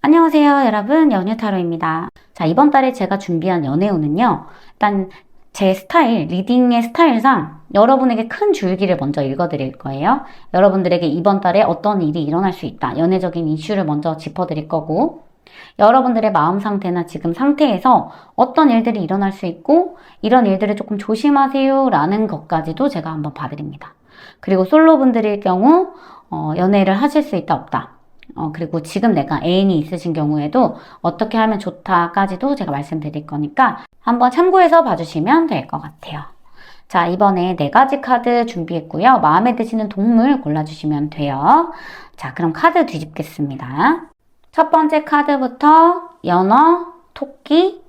안녕하세요, 여러분. 연유타로입니다. 자, 이번 달에 제가 준비한 연애운은요. 일단 제 스타일, 리딩의 스타일상 여러분에게 큰 줄기를 먼저 읽어드릴 거예요. 여러분들에게 이번 달에 어떤 일이 일어날 수 있다. 연애적인 이슈를 먼저 짚어드릴 거고, 여러분들의 마음 상태나 지금 상태에서 어떤 일들이 일어날 수 있고, 이런 일들을 조금 조심하세요 라는 것까지도 제가 한번 봐드립니다. 그리고 솔로분들일 경우 연애를 하실 수 있다 없다. 그리고 지금 내가 애인이 있으신 경우에도 어떻게 하면 좋다까지도 제가 말씀드릴 거니까 한번 참고해서 봐주시면 될 것 같아요. 자, 이번에 4가지 카드 준비했고요. 마음에 드시는 동물 골라주시면 돼요. 자, 그럼 카드 뒤집겠습니다. 첫 번째 카드부터 연어, 토끼,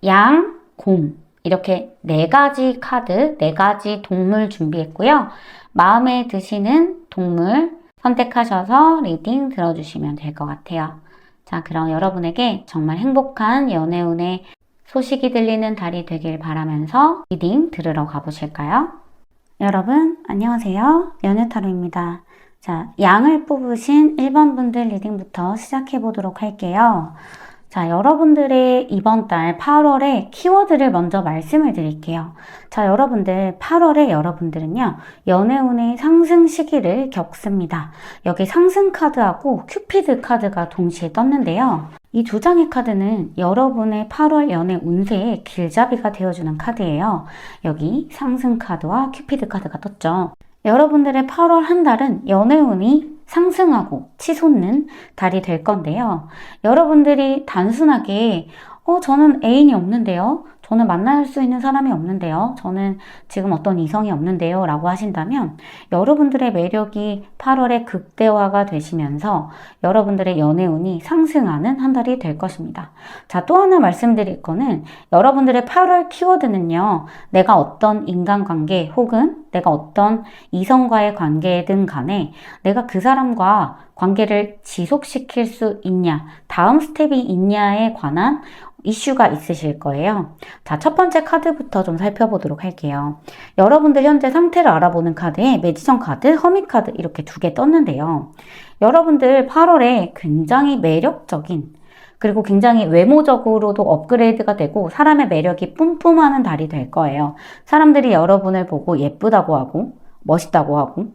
양, 곰 이렇게 4가지 카드, 4가지 동물 준비했고요. 마음에 드시는 동물 선택하셔서 리딩 들어주시면 될 것 같아요. 자, 그럼 여러분에게 정말 행복한 연애운의 소식이 들리는 달이 되길 바라면서 리딩 들으러 가보실까요? 여러분, 안녕하세요. 연유타로입니다. 자, 양을 뽑으신 1번 분들 리딩부터 시작해 보도록 할게요. 자, 여러분들의 이번 달 8월의 키워드를 먼저 말씀을 드릴게요. 자, 여러분들 8월에 여러분들은요. 연애운의 상승 시기를 겪습니다. 여기 상승 카드하고 큐피드 카드가 동시에 떴는데요. 이 2장의 카드는 여러분의 8월 연애 운세의 길잡이가 되어주는 카드예요. 여기 상승 카드와 큐피드 카드가 떴죠. 여러분들의 8월 한 달은 연애운이 상승하고 치솟는 달이 될 건데요. 여러분들이 단순하게 저는 애인이 없는데요. 저는 만날 수 있는 사람이 없는데요. 저는 지금 어떤 이성이 없는데요. 라고 하신다면 여러분들의 매력이 8월에 극대화가 되시면서 여러분들의 연애운이 상승하는 한 달이 될 것입니다. 자, 또 하나 말씀드릴 거는 여러분들의 8월 키워드는요. 내가 어떤 인간관계 혹은 내가 어떤 이성과의 관계든 간에 내가 그 사람과 관계를 지속시킬 수 있냐, 다음 스텝이 있냐에 관한 이슈가 있으실 거예요. 자, 첫 번째 카드부터 좀 살펴보도록 할게요. 여러분들 현재 상태를 알아보는 카드에 매지션 카드, 허밋 카드 이렇게 2개 떴는데요. 여러분들 8월에 굉장히 매력적인 그리고 굉장히 외모적으로도 업그레이드가 되고 사람의 매력이 뿜뿜하는 달이 될 거예요. 사람들이 여러분을 보고 예쁘다고 하고 멋있다고 하고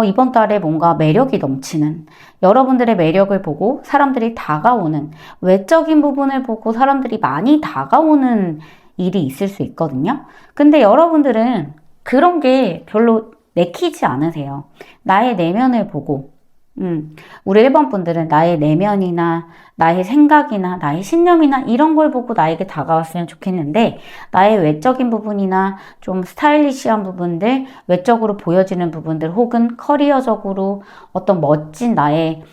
이번 달에 뭔가 매력이 넘치는 여러분들의 매력을 보고 사람들이 다가오는 외적인 부분을 보고 사람들이 많이 다가오는 일이 있을 수 있거든요. 근데 여러분들은 그런 게 별로 내키지 않으세요. 나의 내면을 보고 우리 1번 분들은 나의 내면이나 나의 생각이나 나의 신념이나 이런 걸 보고 나에게 다가왔으면 좋겠는데 나의 외적인 부분이나 좀 스타일리시한 부분들, 외적으로 보여지는 부분들 혹은 커리어적으로 어떤 멋진 나의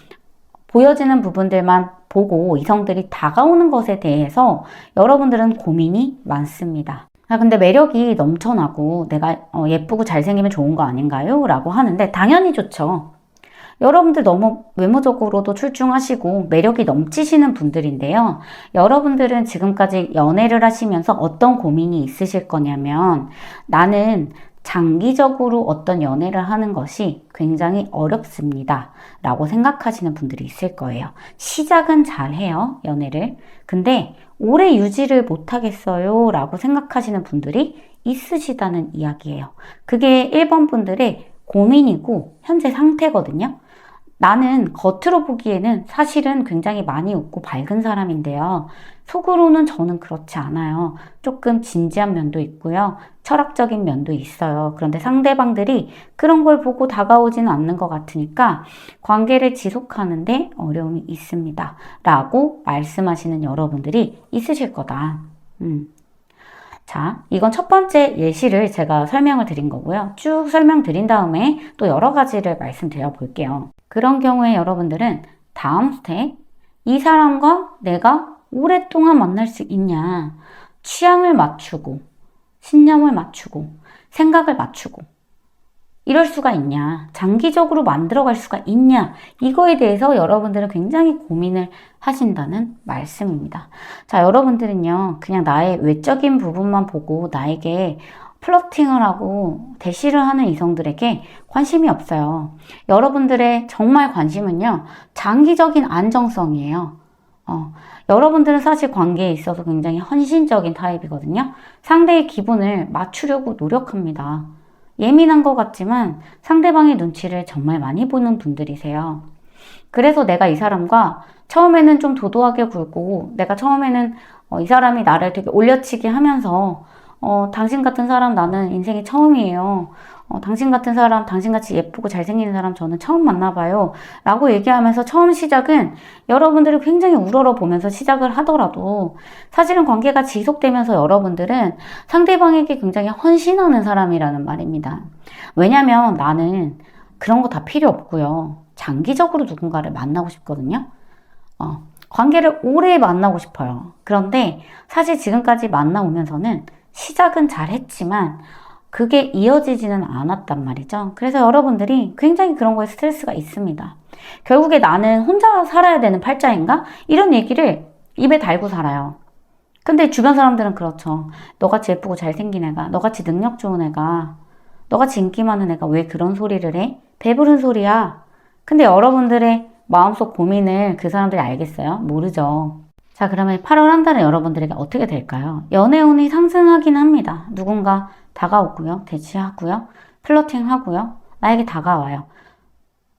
보여지는 부분들만 보고 이성들이 다가오는 것에 대해서 여러분들은 고민이 많습니다. 근데 매력이 넘쳐나고 내가 예쁘고 잘생기면 좋은 거 아닌가요? 라고 하는데 당연히 좋죠. 여러분들 너무 외모적으로도 출중하시고 매력이 넘치시는 분들인데요. 여러분들은 지금까지 연애를 하시면서 어떤 고민이 있으실 거냐면 나는 장기적으로 어떤 연애를 하는 것이 굉장히 어렵습니다. 라고 생각하시는 분들이 있을 거예요. 시작은 잘 해요, 연애를. 근데 오래 유지를 못 하겠어요. 라고 생각하시는 분들이 있으시다는 이야기예요. 그게 1번 분들의 고민이고 현재 상태거든요. 나는 겉으로 보기에는 사실은 굉장히 많이 웃고 밝은 사람인데요. 속으로는 저는 그렇지 않아요. 조금 진지한 면도 있고요. 철학적인 면도 있어요. 그런데 상대방들이 그런 걸 보고 다가오지는 않는 것 같으니까 관계를 지속하는데 어려움이 있습니다. 라고 말씀하시는 여러분들이 있으실 거다. 자, 이건 첫 번째 예시를 제가 설명을 드린 거고요. 쭉 설명드린 다음에 또 여러 가지를 말씀드려 볼게요. 그런 경우에 여러분들은 다음 스텝, 이 사람과 내가 오랫동안 만날 수 있냐, 취향을 맞추고, 신념을 맞추고, 생각을 맞추고, 이럴 수가 있냐, 장기적으로 만들어갈 수가 있냐, 이거에 대해서 여러분들은 굉장히 고민을 하신다는 말씀입니다. 자, 여러분들은요, 그냥 나의 외적인 부분만 보고 나에게 플러팅을 하고 대시를 하는 이성들에게 관심이 없어요. 여러분들의 정말 관심은요, 장기적인 안정성이에요. 여러분들은 사실 관계에 있어서 굉장히 헌신적인 타입이거든요. 상대의 기분을 맞추려고 노력합니다. 예민한 것 같지만 상대방의 눈치를 정말 많이 보는 분들이세요. 그래서 내가 이 사람과 처음에는 좀 도도하게 굴고, 내가 처음에는 이 사람이 나를 되게 올려치기 하면서 당신 같은 사람 나는 인생이 처음이에요. 당신 같은 사람, 당신같이 예쁘고 잘생긴 사람 저는 처음 만나봐요. 라고 얘기하면서 처음 시작은 여러분들이 굉장히 우러러 보면서 시작을 하더라도 사실은 관계가 지속되면서 여러분들은 상대방에게 굉장히 헌신하는 사람이라는 말입니다. 왜냐면 나는 그런 거 다 필요 없고요. 장기적으로 누군가를 만나고 싶거든요. 관계를 오래 만나고 싶어요. 그런데 사실 지금까지 만나오면서는 시작은 잘 했지만 그게 이어지지는 않았단 말이죠. 그래서 여러분들이 굉장히 그런 거에 스트레스가 있습니다. 결국에 나는 혼자 살아야 되는 팔자인가? 이런 얘기를 입에 달고 살아요. 근데 주변 사람들은 그렇죠. 너같이 예쁘고 잘생긴 애가, 너같이 능력 좋은 애가, 너같이 인기 많은 애가 왜 그런 소리를 해? 배부른 소리야. 근데 여러분들의 마음속 고민을 그 사람들이 알겠어요? 모르죠. 자, 그러면 8월 한 달은 여러분들에게 어떻게 될까요? 연애운이 상승하긴 합니다. 누군가 다가오고요. 대치하고요. 플러팅하고요. 나에게 다가와요.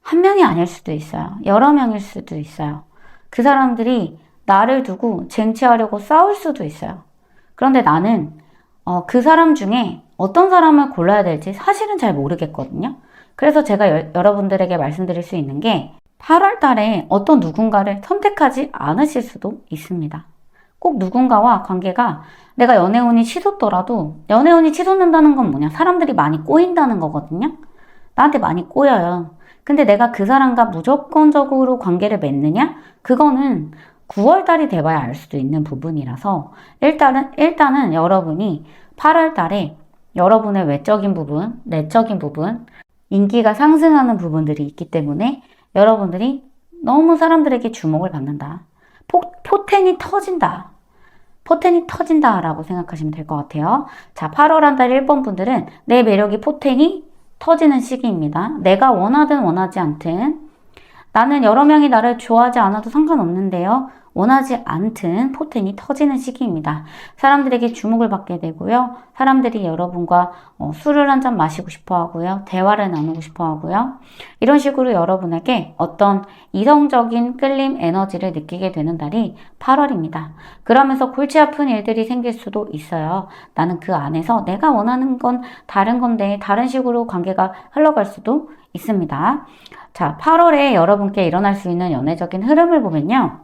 한 명이 아닐 수도 있어요. 여러 명일 수도 있어요. 그 사람들이 나를 두고 쟁취하려고 싸울 수도 있어요. 그런데 나는 그 사람 중에 어떤 사람을 골라야 될지 사실은 잘 모르겠거든요. 그래서 제가 여러분들에게 말씀드릴 수 있는 게 8월 달에 어떤 누군가를 선택하지 않으실 수도 있습니다. 꼭 누군가와 관계가 내가 연애운이 치솟더라도 연애운이 치솟는다는 건 뭐냐? 사람들이 많이 꼬인다는 거거든요. 나한테 많이 꼬여요. 근데 내가 그 사람과 무조건적으로 관계를 맺느냐? 그거는 9월 달이 돼봐야 알 수도 있는 부분이라서 일단은 여러분이 8월 달에 여러분의 외적인 부분, 내적인 부분, 인기가 상승하는 부분들이 있기 때문에 여러분들이 너무 사람들에게 주목을 받는다. 포텐이 터진다. 포텐이 터진다라고 생각하시면 될 것 같아요. 자, 8월 한 달 1번 분들은 내 매력이 포텐이 터지는 시기입니다. 내가 원하든 원하지 않든 나는 여러 명이 나를 좋아하지 않아도 상관없는데요. 원하지 않든 포텐이 터지는 시기입니다. 사람들에게 주목을 받게 되고요. 사람들이 여러분과 술을 한 잔 마시고 싶어 하고요. 대화를 나누고 싶어 하고요. 이런 식으로 여러분에게 어떤 이성적인 끌림 에너지를 느끼게 되는 달이 8월입니다. 그러면서 골치 아픈 일들이 생길 수도 있어요. 나는 그 안에서 내가 원하는 건 다른 건데 다른 식으로 관계가 흘러갈 수도 있습니다. 자, 8월에 여러분께 일어날 수 있는 연애적인 흐름을 보면요.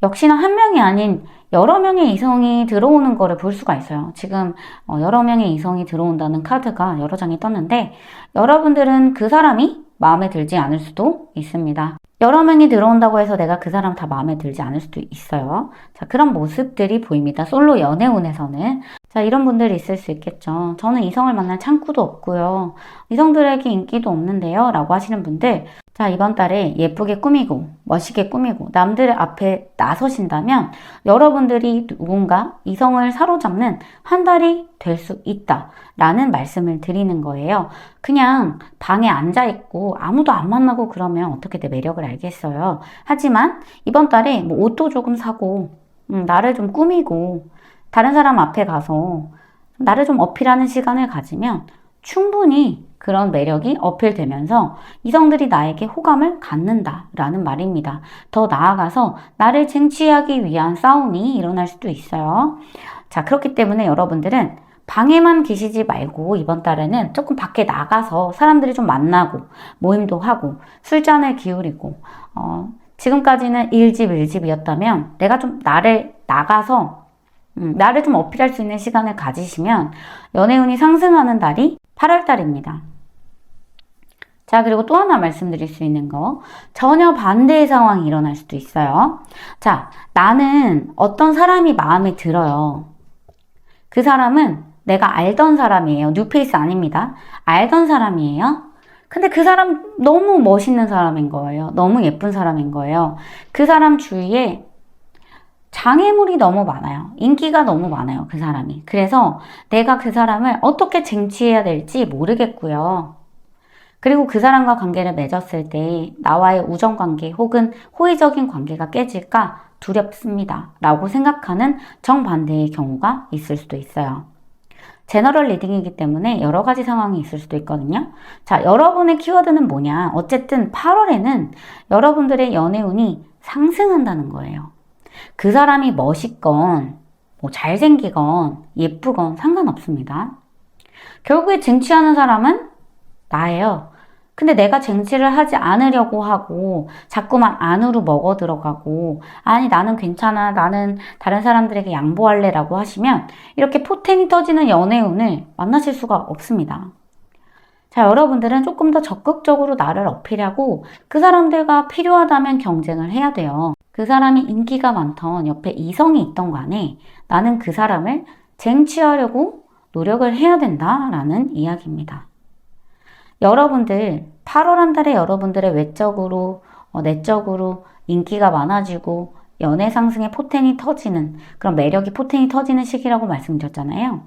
역시나 한 명이 아닌 여러 명의 이성이 들어오는 거를 볼 수가 있어요. 지금 여러 명의 이성이 들어온다는 카드가 여러 장이 떴는데 여러분들은 그 사람이 마음에 들지 않을 수도 있습니다. 여러 명이 들어온다고 해서 내가 그 사람 다 마음에 들지 않을 수도 있어요. 자, 그런 모습들이 보입니다. 솔로 연애운에서는. 자, 이런 분들이 있을 수 있겠죠. 저는 이성을 만날 창구도 없고요. 이성들에게 인기도 없는데요. 라고 하시는 분들. 자, 이번 달에 예쁘게 꾸미고 멋있게 꾸미고 남들 앞에 나서신다면 여러분들이 누군가 이성을 사로잡는 한 달이 될 수 있다 라는 말씀을 드리는 거예요. 그냥 방에 앉아있고 아무도 안 만나고 그러면 어떻게 내 매력을 알겠어요. 하지만 이번 달에 뭐 옷도 조금 사고 나를 좀 꾸미고 다른 사람 앞에 가서 나를 좀 어필하는 시간을 가지면 충분히 그런 매력이 어필되면서 이성들이 나에게 호감을 갖는다라는 말입니다. 더 나아가서 나를 쟁취하기 위한 싸움이 일어날 수도 있어요. 자, 그렇기 때문에 여러분들은 방에만 계시지 말고 이번 달에는 조금 밖에 나가서 사람들이 좀 만나고 모임도 하고 술잔을 기울이고 지금까지는 일집이었다면 내가 좀 나를 나가서 나를 좀 어필할 수 있는 시간을 가지시면 연애운이 상승하는 달이 8월 달입니다. 자, 그리고 또 하나 말씀드릴 수 있는 거. 전혀 반대의 상황이 일어날 수도 있어요. 자, 나는 어떤 사람이 마음에 들어요. 그 사람은 내가 알던 사람이에요. 뉴페이스 아닙니다. 알던 사람이에요. 근데 그 사람 너무 멋있는 사람인 거예요. 너무 예쁜 사람인 거예요. 그 사람 주위에 장애물이 너무 많아요. 인기가 너무 많아요. 그 사람이. 그래서 내가 그 사람을 어떻게 쟁취해야 될지 모르겠고요. 그리고 그 사람과 관계를 맺었을 때 나와의 우정관계 혹은 호의적인 관계가 깨질까 두렵습니다. 라고 생각하는 정반대의 경우가 있을 수도 있어요. 제너럴 리딩이기 때문에 여러 가지 상황이 있을 수도 있거든요. 자, 여러분의 키워드는 뭐냐? 어쨌든 8월에는 여러분들의 연애운이 상승한다는 거예요. 그 사람이 멋있건, 뭐 잘생기건, 예쁘건 상관없습니다. 결국에 쟁취하는 사람은 나예요. 근데 내가 쟁취를 하지 않으려고 하고 자꾸만 안으로 먹어 들어가고 아니 나는 괜찮아 나는 다른 사람들에게 양보할래 라고 하시면 이렇게 포텐이 터지는 연애운을 만나실 수가 없습니다. 자, 여러분들은 조금 더 적극적으로 나를 어필하고 그 사람들과 필요하다면 경쟁을 해야 돼요. 그 사람이 인기가 많던 옆에 이성이 있던 간에 나는 그 사람을 쟁취하려고 노력을 해야 된다라는 이야기입니다. 여러분들 8월 한 달에 여러분들의 외적으로 내적으로 인기가 많아지고 연애 상승의 포텐이 터지는 그런 매력이 포텐이 터지는 시기라고 말씀드렸잖아요.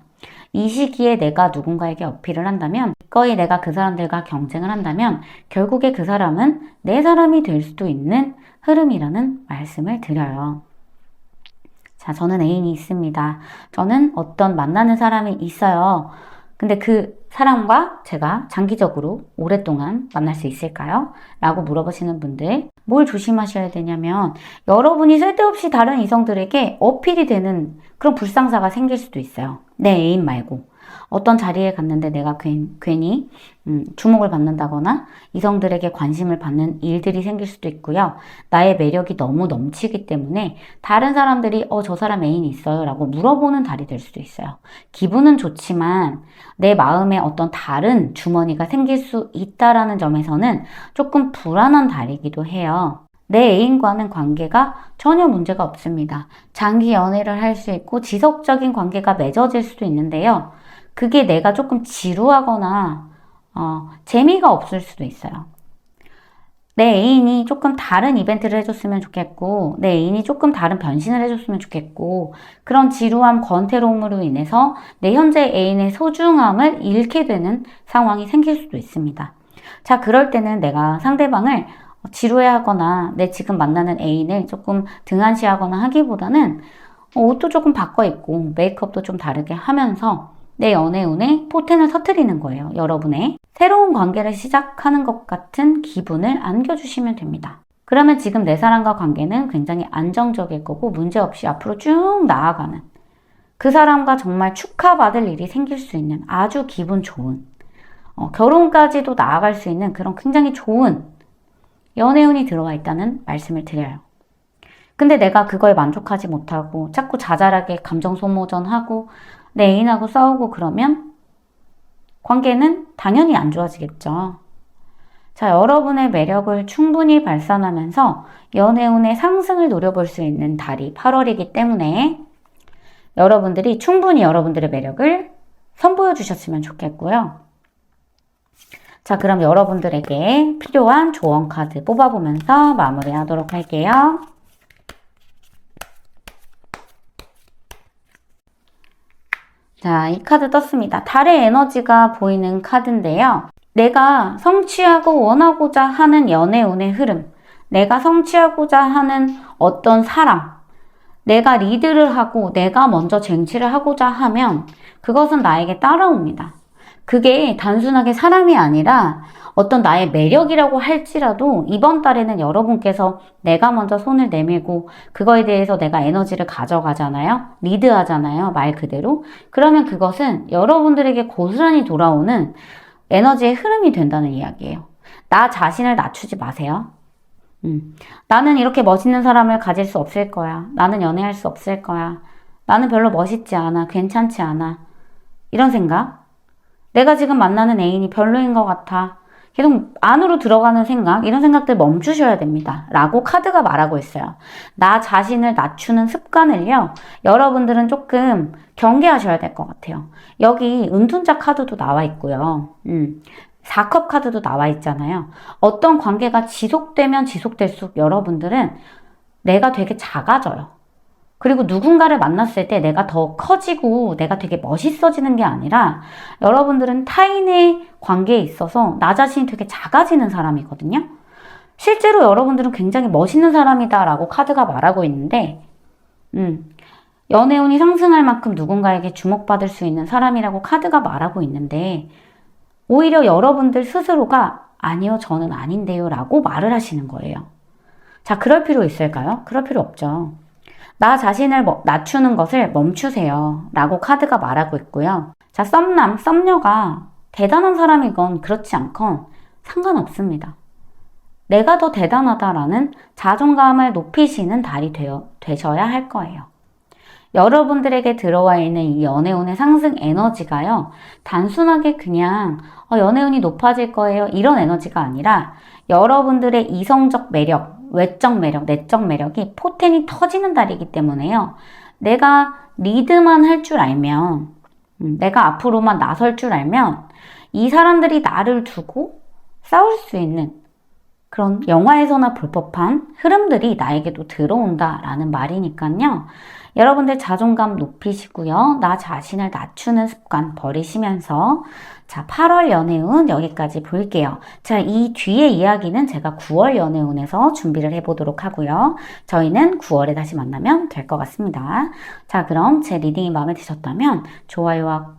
이 시기에 내가 누군가에게 어필을 한다면 거의 내가 그 사람들과 경쟁을 한다면 결국에 그 사람은 내 사람이 될 수도 있는 흐름이라는 말씀을 드려요. 자, 저는 애인이 있습니다. 저는 어떤 만나는 사람이 있어요. 근데 그 사람과 제가 장기적으로 오랫동안 만날 수 있을까요? 라고 물어보시는 분들 뭘 조심하셔야 되냐면 여러분이 쓸데없이 다른 이성들에게 어필이 되는 그런 불상사가 생길 수도 있어요. 내 애인 말고. 어떤 자리에 갔는데 내가 괜히 주목을 받는다거나 이성들에게 관심을 받는 일들이 생길 수도 있고요. 나의 매력이 너무 넘치기 때문에 다른 사람들이 저 사람 애인이 있어요 라고 물어보는 달이 될 수도 있어요. 기분은 좋지만 내 마음에 어떤 다른 주머니가 생길 수 있다라는 점에서는 조금 불안한 달이기도 해요. 내 애인과는 관계가 전혀 문제가 없습니다. 장기 연애를 할 수 있고 지속적인 관계가 맺어질 수도 있는데요. 그게 내가 조금 지루하거나 재미가 없을 수도 있어요. 내 애인이 조금 다른 이벤트를 해줬으면 좋겠고 내 애인이 조금 다른 변신을 해줬으면 좋겠고 그런 지루함, 권태로움으로 인해서 내 현재 애인의 소중함을 잃게 되는 상황이 생길 수도 있습니다. 자, 그럴 때는 내가 상대방을 지루해하거나 내 지금 만나는 애인을 조금 등한시하거나 하기보다는 옷도 조금 바꿔 입고 메이크업도 좀 다르게 하면서 내 연애운에 포텐을 터뜨리는 거예요. 여러분의 새로운 관계를 시작하는 것 같은 기분을 안겨주시면 됩니다. 그러면 지금 내 사람과 관계는 굉장히 안정적일 거고 문제없이 앞으로 쭉 나아가는 그 사람과 정말 축하받을 일이 생길 수 있는 아주 기분 좋은 결혼까지도 나아갈 수 있는 그런 굉장히 좋은 연애운이 들어와 있다는 말씀을 드려요. 근데 내가 그거에 만족하지 못하고 자꾸 자잘하게 감정 소모전하고 내 애인하고 싸우고 그러면 관계는 당연히 안 좋아지겠죠. 자, 여러분의 매력을 충분히 발산하면서 연애운의 상승을 노려볼 수 있는 달이 8월이기 때문에 여러분들이 충분히 여러분들의 매력을 선보여 주셨으면 좋겠고요. 자, 그럼 여러분들에게 필요한 조언 카드 뽑아보면서 마무리하도록 할게요. 자, 이 카드 떴습니다. 달의 에너지가 보이는 카드인데요. 내가 성취하고 원하고자 하는 연애운의 흐름, 내가 성취하고자 하는 어떤 사람, 내가 리드를 하고 내가 먼저 쟁취를 하고자 하면 그것은 나에게 따라옵니다. 그게 단순하게 사람이 아니라 어떤 나의 매력이라고 할지라도 이번 달에는 여러분께서 내가 먼저 손을 내밀고 그거에 대해서 내가 에너지를 가져가잖아요. 리드하잖아요. 말 그대로. 그러면 그것은 여러분들에게 고스란히 돌아오는 에너지의 흐름이 된다는 이야기예요. 나 자신을 낮추지 마세요. 나는 이렇게 멋있는 사람을 가질 수 없을 거야. 나는 연애할 수 없을 거야. 나는 별로 멋있지 않아. 괜찮지 않아. 이런 생각. 내가 지금 만나는 애인이 별로인 것 같아. 계속 안으로 들어가는 생각, 이런 생각들 멈추셔야 됩니다. 라고 카드가 말하고 있어요. 나 자신을 낮추는 습관을요, 여러분들은 조금 경계하셔야 될 것 같아요. 여기 은둔자 카드도 나와 있고요. 4컵 카드도 나와 있잖아요. 어떤 관계가 지속되면 지속될수록 여러분들은 내가 되게 작아져요. 그리고 누군가를 만났을 때 내가 더 커지고 내가 되게 멋있어지는 게 아니라 여러분들은 타인의 관계에 있어서 나 자신이 되게 작아지는 사람이거든요. 실제로 여러분들은 굉장히 멋있는 사람이다라고 카드가 말하고 있는데 연애운이 상승할 만큼 누군가에게 주목받을 수 있는 사람이라고 카드가 말하고 있는데 오히려 여러분들 스스로가 아니요, 저는 아닌데요 라고 말을 하시는 거예요. 자, 그럴 필요 있을까요? 그럴 필요 없죠. 나 자신을 낮추는 것을 멈추세요 라고 카드가 말하고 있고요. 자, 썸남, 썸녀가 대단한 사람이건 그렇지 않건 상관없습니다. 내가 더 대단하다라는 자존감을 높이시는 달이 되셔야 할 거예요. 여러분들에게 들어와 있는 이 연애운의 상승 에너지가요, 단순하게 그냥 연애운이 높아질 거예요 이런 에너지가 아니라 여러분들의 이성적 매력, 외적 매력, 내적 매력이 포텐이 터지는 달이기 때문에요. 내가 리드만 할 줄 알면, 내가 앞으로만 나설 줄 알면 이 사람들이 나를 두고 싸울 수 있는 그런 영화에서나 볼 법한 흐름들이 나에게도 들어온다라는 말이니까요. 여러분들 자존감 높이시고요. 나 자신을 낮추는 습관 버리시면서 자, 8월 연애운 여기까지 볼게요. 자, 이 뒤에 이야기는 제가 9월 연애운에서 준비를 해보도록 하고요. 저희는 9월에 다시 만나면 될 것 같습니다. 자, 그럼 제 리딩이 마음에 드셨다면 좋아요와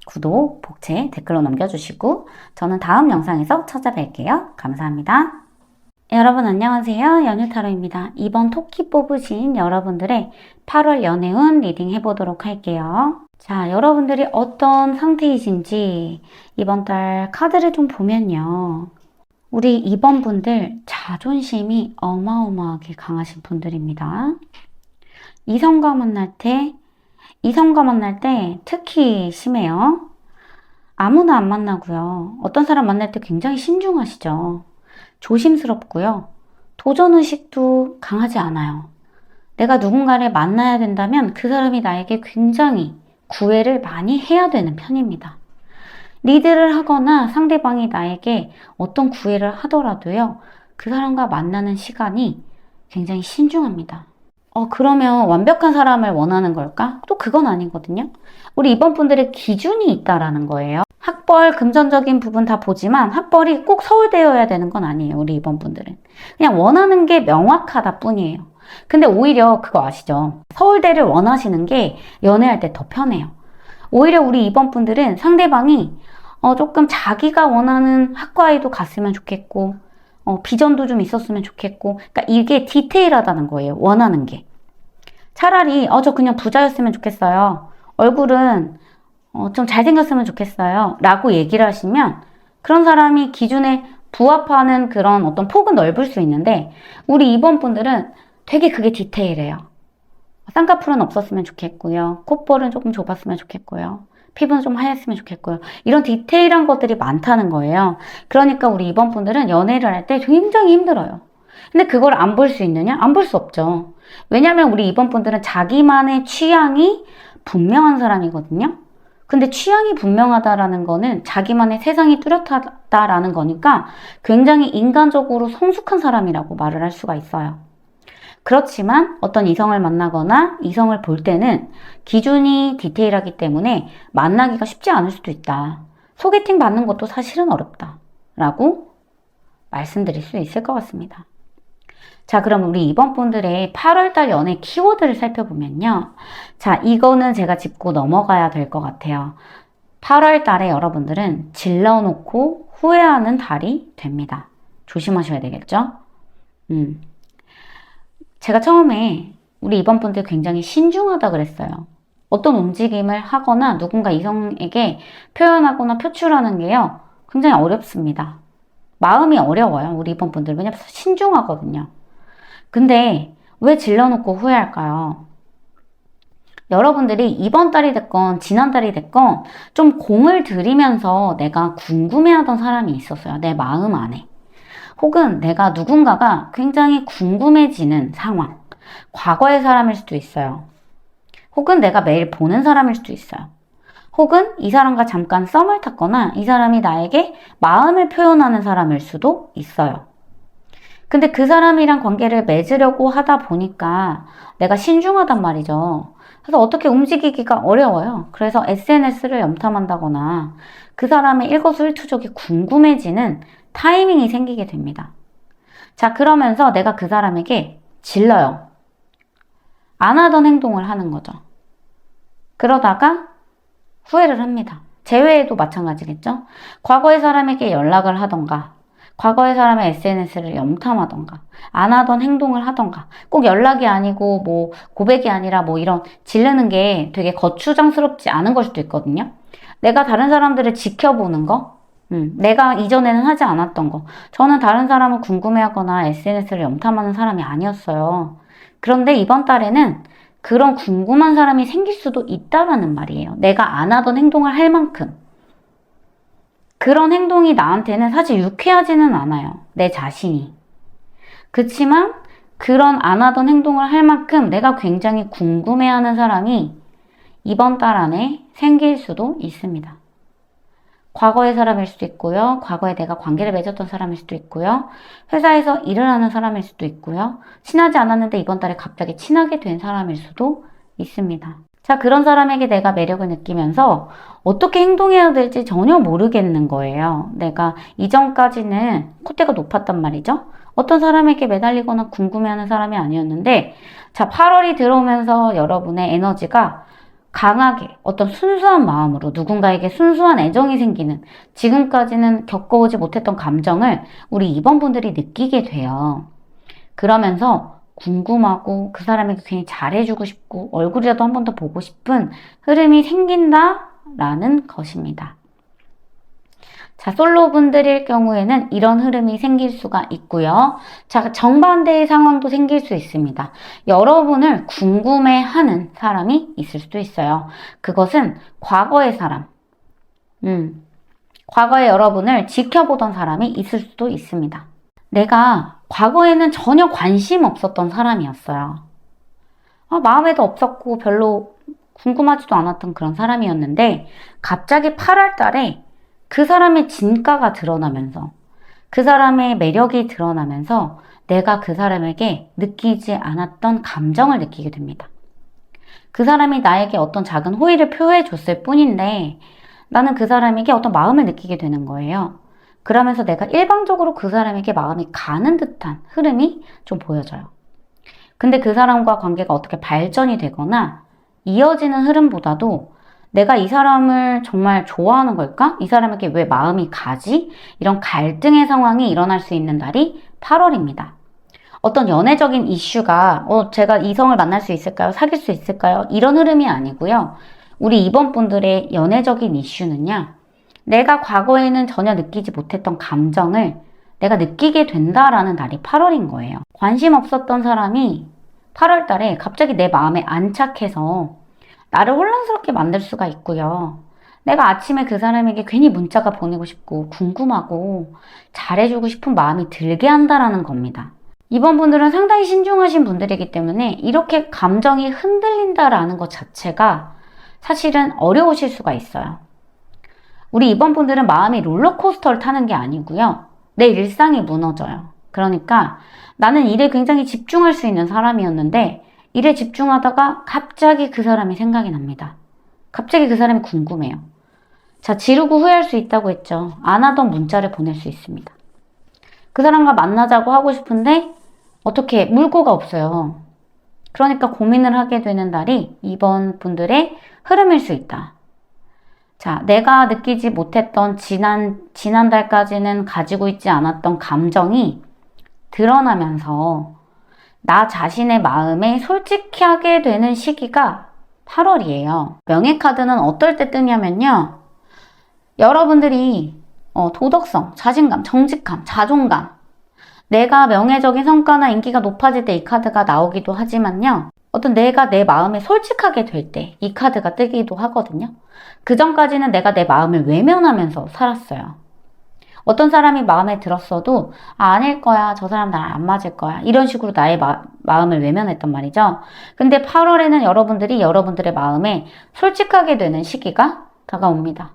구독, 복채, 댓글로 남겨주시고 저는 다음 영상에서 찾아뵐게요. 감사합니다. 여러분 안녕하세요. 연유타로입니다. 이번 토끼 뽑으신 여러분들의 8월 연애운 리딩 해보도록 할게요. 자, 여러분들이 어떤 상태이신지 이번 달 카드를 좀 보면요. 우리 이번 분들 자존심이 어마어마하게 강하신 분들입니다. 이성과 만날 때 특히 심해요. 아무나 안 만나고요. 어떤 사람 만날 때 굉장히 신중하시죠. 조심스럽고요. 도전의식도 강하지 않아요. 내가 누군가를 만나야 된다면 그 사람이 나에게 굉장히 구애를 많이 해야 되는 편입니다. 리드를 하거나 상대방이 나에게 어떤 구애를 하더라도요. 그 사람과 만나는 시간이 굉장히 신중합니다. 그러면 완벽한 사람을 원하는 걸까? 또 그건 아니거든요. 우리 이번 분들의 기준이 있다라는 거예요. 학벌, 금전적인 부분 다 보지만 학벌이 꼭 서울대여야 되는 건 아니에요. 우리 이번 분들은. 그냥 원하는 게 명확하다 뿐이에요. 근데 오히려 그거 아시죠? 서울대를 원하시는 게 연애할 때 더 편해요. 오히려 우리 이번 분들은 상대방이 조금 자기가 원하는 학과에도 갔으면 좋겠고 비전도 좀 있었으면 좋겠고 그러니까 이게 디테일하다는 거예요. 원하는 게. 차라리 저 그냥 부자였으면 좋겠어요. 얼굴은 좀 잘생겼으면 좋겠어요 라고 얘기를 하시면 그런 사람이 기준에 부합하는 그런 어떤 폭은 넓을 수 있는데 우리 이번 분들은 되게 그게 디테일해요. 쌍꺼풀은 없었으면 좋겠고요. 콧볼은 조금 좁았으면 좋겠고요. 피부는 좀 하였으면 좋겠고요. 이런 디테일한 것들이 많다는 거예요. 그러니까 우리 이번 분들은 연애를 할 때 굉장히 힘들어요. 근데 그걸 안 볼 수 있느냐? 안 볼 수 없죠. 왜냐면 우리 이번 분들은 자기만의 취향이 분명한 사람이거든요. 근데 취향이 분명하다라는 거는 자기만의 세상이 뚜렷하다라는 거니까 굉장히 인간적으로 성숙한 사람이라고 말을 할 수가 있어요. 그렇지만 어떤 이성을 만나거나 이성을 볼 때는 기준이 디테일하기 때문에 만나기가 쉽지 않을 수도 있다. 소개팅 받는 것도 사실은 어렵다. 라고 말씀드릴 수 있을 것 같습니다. 자, 그럼 우리 이번 분들의 8월달 연애 키워드를 살펴보면요. 자, 이거는 제가 짚고 넘어가야 될 것 같아요. 8월달에 여러분들은 질러놓고 후회하는 달이 됩니다. 조심하셔야 되겠죠? 제가 처음에 우리 이번 분들 굉장히 신중하다 그랬어요. 어떤 움직임을 하거나 누군가 이성에게 표현하거나 표출하는 게요. 굉장히 어렵습니다. 마음이 어려워요. 우리 이번 분들. 왜냐면 신중하거든요. 근데 왜 질러놓고 후회할까요? 여러분들이 이번 달이 됐건 지난 달이 됐건 좀 공을 들이면서 내가 궁금해하던 사람이 있었어요. 내 마음 안에. 혹은 내가 누군가가 굉장히 궁금해지는 상황. 과거의 사람일 수도 있어요. 혹은 내가 매일 보는 사람일 수도 있어요. 혹은 이 사람과 잠깐 썸을 탔거나 이 사람이 나에게 마음을 표현하는 사람일 수도 있어요. 근데 그 사람이랑 관계를 맺으려고 하다 보니까 내가 신중하단 말이죠. 그래서 어떻게 움직이기가 어려워요. 그래서 SNS를 염탐한다거나 그 사람의 일거수일투족이 궁금해지는 타이밍이 생기게 됩니다. 자, 그러면서 내가 그 사람에게 질러요. 안 하던 행동을 하는 거죠. 그러다가 후회를 합니다. 재회에도 마찬가지겠죠? 과거의 사람에게 연락을 하던가, 과거의 사람의 SNS를 염탐하던가, 안 하던 행동을 하던가, 꼭 연락이 아니고 뭐 고백이 아니라 뭐 이런 지르는 게 되게 거추장스럽지 않은 걸 수도 있거든요. 내가 다른 사람들을 지켜보는 거, 내가 이전에는 하지 않았던 거. 저는 다른 사람을 궁금해하거나 SNS를 염탐하는 사람이 아니었어요. 그런데 이번 달에는 그런 궁금한 사람이 생길 수도 있다라는 말이에요. 내가 안 하던 행동을 할 만큼. 그런 행동이 나한테는 사실 유쾌하지는 않아요. 내 자신이. 그치만 그런 안 하던 행동을 할 만큼 내가 굉장히 궁금해하는 사람이 이번 달 안에 생길 수도 있습니다. 과거의 사람일 수도 있고요. 과거에 내가 관계를 맺었던 사람일 수도 있고요. 회사에서 일을 하는 사람일 수도 있고요. 친하지 않았는데 이번 달에 갑자기 친하게 된 사람일 수도 있습니다. 자, 그런 사람에게 내가 매력을 느끼면서 어떻게 행동해야 될지 전혀 모르겠는 거예요. 내가 이전까지는 콧대가 높았단 말이죠. 어떤 사람에게 매달리거나 궁금해하는 사람이 아니었는데, 자, 8월이 들어오면서 여러분의 에너지가 강하게 어떤 순수한 마음으로 누군가에게 순수한 애정이 생기는, 지금까지는 겪어오지 못했던 감정을 우리 이번 분들이 느끼게 돼요. 그러면서 궁금하고 그 사람에게 괜히 잘해주고 싶고 얼굴이라도 한 번 더 보고 싶은 흐름이 생긴다라는 것입니다. 자, 솔로분들일 경우에는 이런 흐름이 생길 수가 있고요. 자, 정반대의 상황도 생길 수 있습니다. 여러분을 궁금해하는 사람이 있을 수도 있어요. 그것은 과거의 사람, 과거에 여러분을 지켜보던 사람이 있을 수도 있습니다. 내가 과거에는 전혀 관심 없었던 사람이었어요. 마음에도 없었고 별로 궁금하지도 않았던 그런 사람이었는데 갑자기 8월 달에 그 사람의 진가가 드러나면서 그 사람의 매력이 드러나면서 내가 그 사람에게 느끼지 않았던 감정을 느끼게 됩니다. 그 사람이 나에게 어떤 작은 호의를 표해 줬을 뿐인데 나는 그 사람에게 어떤 마음을 느끼게 되는 거예요. 그러면서 내가 일방적으로 그 사람에게 마음이 가는 듯한 흐름이 좀 보여져요. 근데 그 사람과 관계가 어떻게 발전이 되거나 이어지는 흐름보다도 내가 이 사람을 정말 좋아하는 걸까? 이 사람에게 왜 마음이 가지? 이런 갈등의 상황이 일어날 수 있는 달이 8월입니다. 어떤 연애적인 이슈가 제가 이성을 만날 수 있을까요? 사귈 수 있을까요? 이런 흐름이 아니고요. 우리 이번 분들의 연애적인 이슈는요. 내가 과거에는 전혀 느끼지 못했던 감정을 내가 느끼게 된다라는 날이 8월인 거예요. 관심 없었던 사람이 8월 달에 갑자기 내 마음에 안착해서 나를 혼란스럽게 만들 수가 있고요. 내가 아침에 그 사람에게 괜히 문자가 보내고 싶고 궁금하고 잘해주고 싶은 마음이 들게 한다라는 겁니다. 이번 분들은 상당히 신중하신 분들이기 때문에 이렇게 감정이 흔들린다라는 것 자체가 사실은 어려우실 수가 있어요. 우리 이번 분들은 마음이 롤러코스터를 타는 게 아니고요. 내 일상이 무너져요. 그러니까 나는 일에 굉장히 집중할 수 있는 사람이었는데 일에 집중하다가 갑자기 그 사람이 생각이 납니다. 갑자기 그 사람이 궁금해요. 자, 지르고 후회할 수 있다고 했죠. 안 하던 문자를 보낼 수 있습니다. 그 사람과 만나자고 하고 싶은데 어떻게 물꼬가 없어요. 그러니까 고민을 하게 되는 날이 이번 분들의 흐름일 수 있다. 자, 내가 느끼지 못했던 지난달까지는 가지고 있지 않았던 감정이 드러나면서 나 자신의 마음에 솔직하게 되는 시기가 8월이에요. 명예카드는 어떨 때 뜨냐면요. 여러분들이 도덕성, 자신감, 정직함, 자존감, 내가 명예적인 성과나 인기가 높아질 때 이 카드가 나오기도 하지만요. 어떤 내가 내 마음에 솔직하게 될 때 이 카드가 뜨기도 하거든요. 그 전까지는 내가 내 마음을 외면하면서 살았어요. 어떤 사람이 마음에 들었어도 아닐 거야, 저 사람 나랑 안 맞을 거야 이런 식으로 나의 마음을 외면했단 말이죠. 근데 8월에는 여러분들이 여러분들의 마음에 솔직하게 되는 시기가 다가옵니다.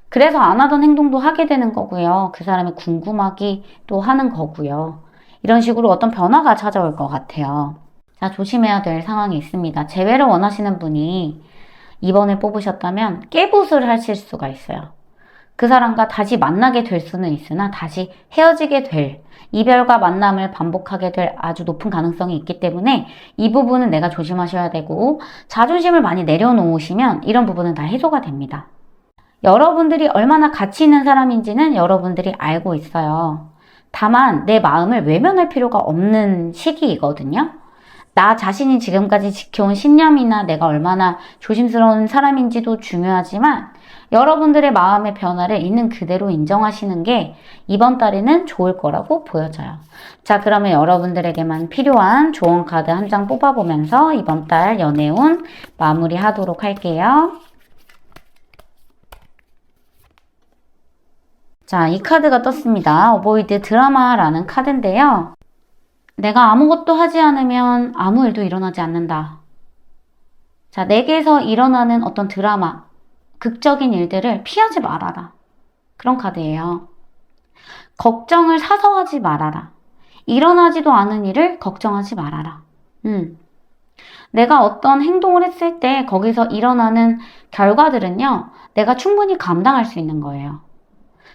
그래서 안 하던 행동도 하게 되는 거고요. 그 사람이 궁금하기도 하는 거고요. 이런 식으로 어떤 변화가 찾아올 것 같아요. 자, 조심해야 될 상황이 있습니다. 재회를 원하시는 분이 이번에 뽑으셨다면 깨붓을 하실 수가 있어요. 그 사람과 다시 만나게 될 수는 있으나 다시 헤어지게 될, 이별과 만남을 반복하게 될 아주 높은 가능성이 있기 때문에 이 부분은 내가 조심하셔야 되고, 자존심을 많이 내려놓으시면 이런 부분은 다 해소가 됩니다. 여러분들이 얼마나 가치 있는 사람인지는 여러분들이 알고 있어요. 다만 내 마음을 외면할 필요가 없는 시기이거든요. 나 자신이 지금까지 지켜온 신념이나 내가 얼마나 조심스러운 사람인지도 중요하지만 여러분들의 마음의 변화를 있는 그대로 인정하시는 게 이번 달에는 좋을 거라고 보여져요. 자, 그러면 여러분들에게만 필요한 조언 카드 한 장 뽑아보면서 이번 달 연애운 마무리하도록 할게요. 자, 이 카드가 떴습니다. 어보이드 드라마라는 카드인데요. 내가 아무것도 하지 않으면 아무 일도 일어나지 않는다. 자, 내게서 일어나는 어떤 드라마, 극적인 일들을 피하지 말아라. 그런 카드예요. 걱정을 사서 하지 말아라. 일어나지도 않은 일을 걱정하지 말아라. 내가 어떤 행동을 했을 때 거기서 일어나는 결과들은요, 내가 충분히 감당할 수 있는 거예요.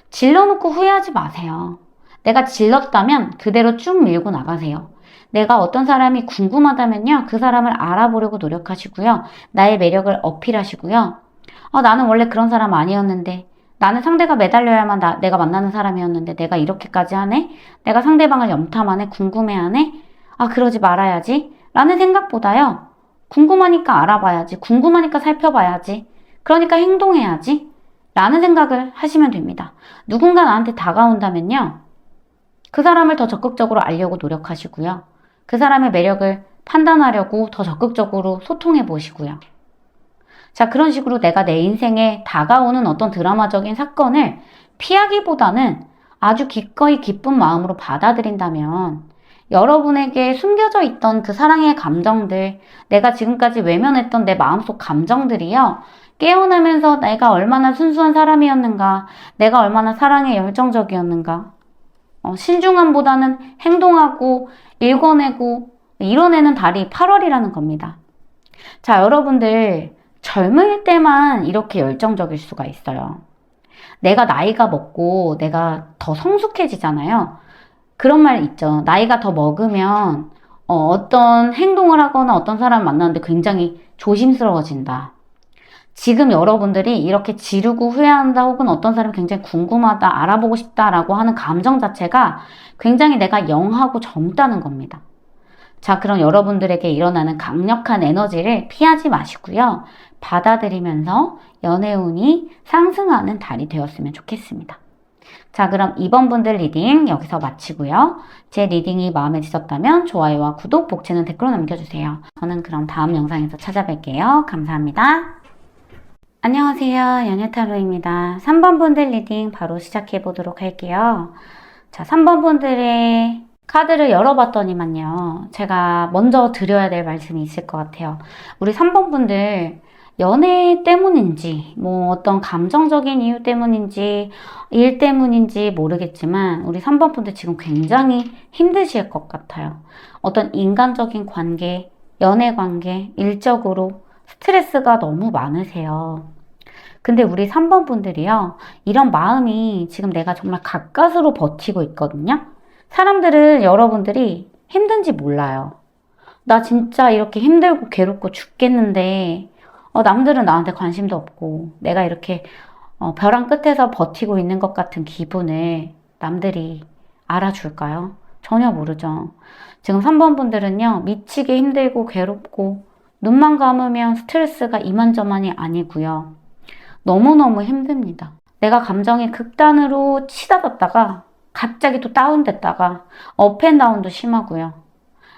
질러놓고 후회하지 마세요. 내가 질렀다면 그대로 쭉 밀고 나가세요. 내가 어떤 사람이 궁금하다면요, 그 사람을 알아보려고 노력하시고요. 나의 매력을 어필하시고요. 나는 원래 그런 사람 아니었는데, 나는 상대가 매달려야만 내가 만나는 사람이었는데 내가 이렇게까지 하네? 내가 상대방을 염탐하네? 궁금해하네? 그러지 말아야지 라는 생각보다요, 궁금하니까 알아봐야지, 궁금하니까 살펴봐야지, 그러니까 행동해야지 라는 생각을 하시면 됩니다. 누군가 나한테 다가온다면요, 그 사람을 더 적극적으로 알려고 노력하시고요. 그 사람의 매력을 판단하려고 더 적극적으로 소통해 보시고요. 자, 그런 식으로 내가 내 인생에 다가오는 어떤 드라마적인 사건을 피하기보다는 아주 기꺼이 기쁜 마음으로 받아들인다면 여러분에게 숨겨져 있던 그 사랑의 감정들, 내가 지금까지 외면했던 내 마음속 감정들이요, 깨어나면서 내가 얼마나 순수한 사람이었는가, 내가 얼마나 사랑에 열정적이었는가, 신중함보다는 행동하고 읽어내고 이뤄내는 달이 8월이라는 겁니다. 자, 여러분들 젊을 때만 이렇게 열정적일 수가 있어요. 내가 나이가 먹고 내가 더 성숙해지잖아요. 그런 말 있죠. 나이가 더 먹으면 어떤 행동을 하거나 어떤 사람을 만나는데 굉장히 조심스러워진다. 지금 여러분들이 이렇게 지르고 후회한다, 혹은 어떤 사람이 굉장히 궁금하다, 알아보고 싶다라고 하는 감정 자체가 굉장히 내가 영하고 젊다는 겁니다. 자, 그럼 여러분들에게 일어나는 강력한 에너지를 피하지 마시고요. 받아들이면서 연애운이 상승하는 달이 되었으면 좋겠습니다. 자, 그럼 이번 분들 리딩 여기서 마치고요. 제 리딩이 마음에 드셨다면 좋아요와 구독, 복채는 댓글로 남겨주세요. 저는 그럼 다음 영상에서 찾아뵐게요. 감사합니다. 안녕하세요. 연애타로입니다. 3번 분들 리딩 바로 시작해 보도록 할게요. 자, 3번 분들의 카드를 열어봤더니만요, 제가 먼저 드려야 될 말씀이 있을 것 같아요. 우리 3번 분들 연애 때문인지, 어떤 감정적인 이유 때문인지, 일 때문인지 모르겠지만 우리 3번 분들 지금 굉장히 힘드실 것 같아요. 어떤 인간적인 관계, 연애 관계, 일적으로 스트레스가 너무 많으세요. 근데 우리 3번 분들이요, 이런 마음이 지금 내가 정말 가까스로 버티고 있거든요. 사람들은 여러분들이 힘든지 몰라요. 나 진짜 이렇게 힘들고 괴롭고 죽겠는데 남들은 나한테 관심도 없고 내가 이렇게 벼랑 끝에서 버티고 있는 것 같은 기분을 남들이 알아줄까요? 전혀 모르죠. 지금 3번 분들은요, 미치게 힘들고 괴롭고 눈만 감으면 스트레스가 이만저만이 아니고요. 너무너무 힘듭니다. 내가 감정이 극단으로 치닫았다가 갑자기 또 다운됐다가 업앤다운도 심하고요.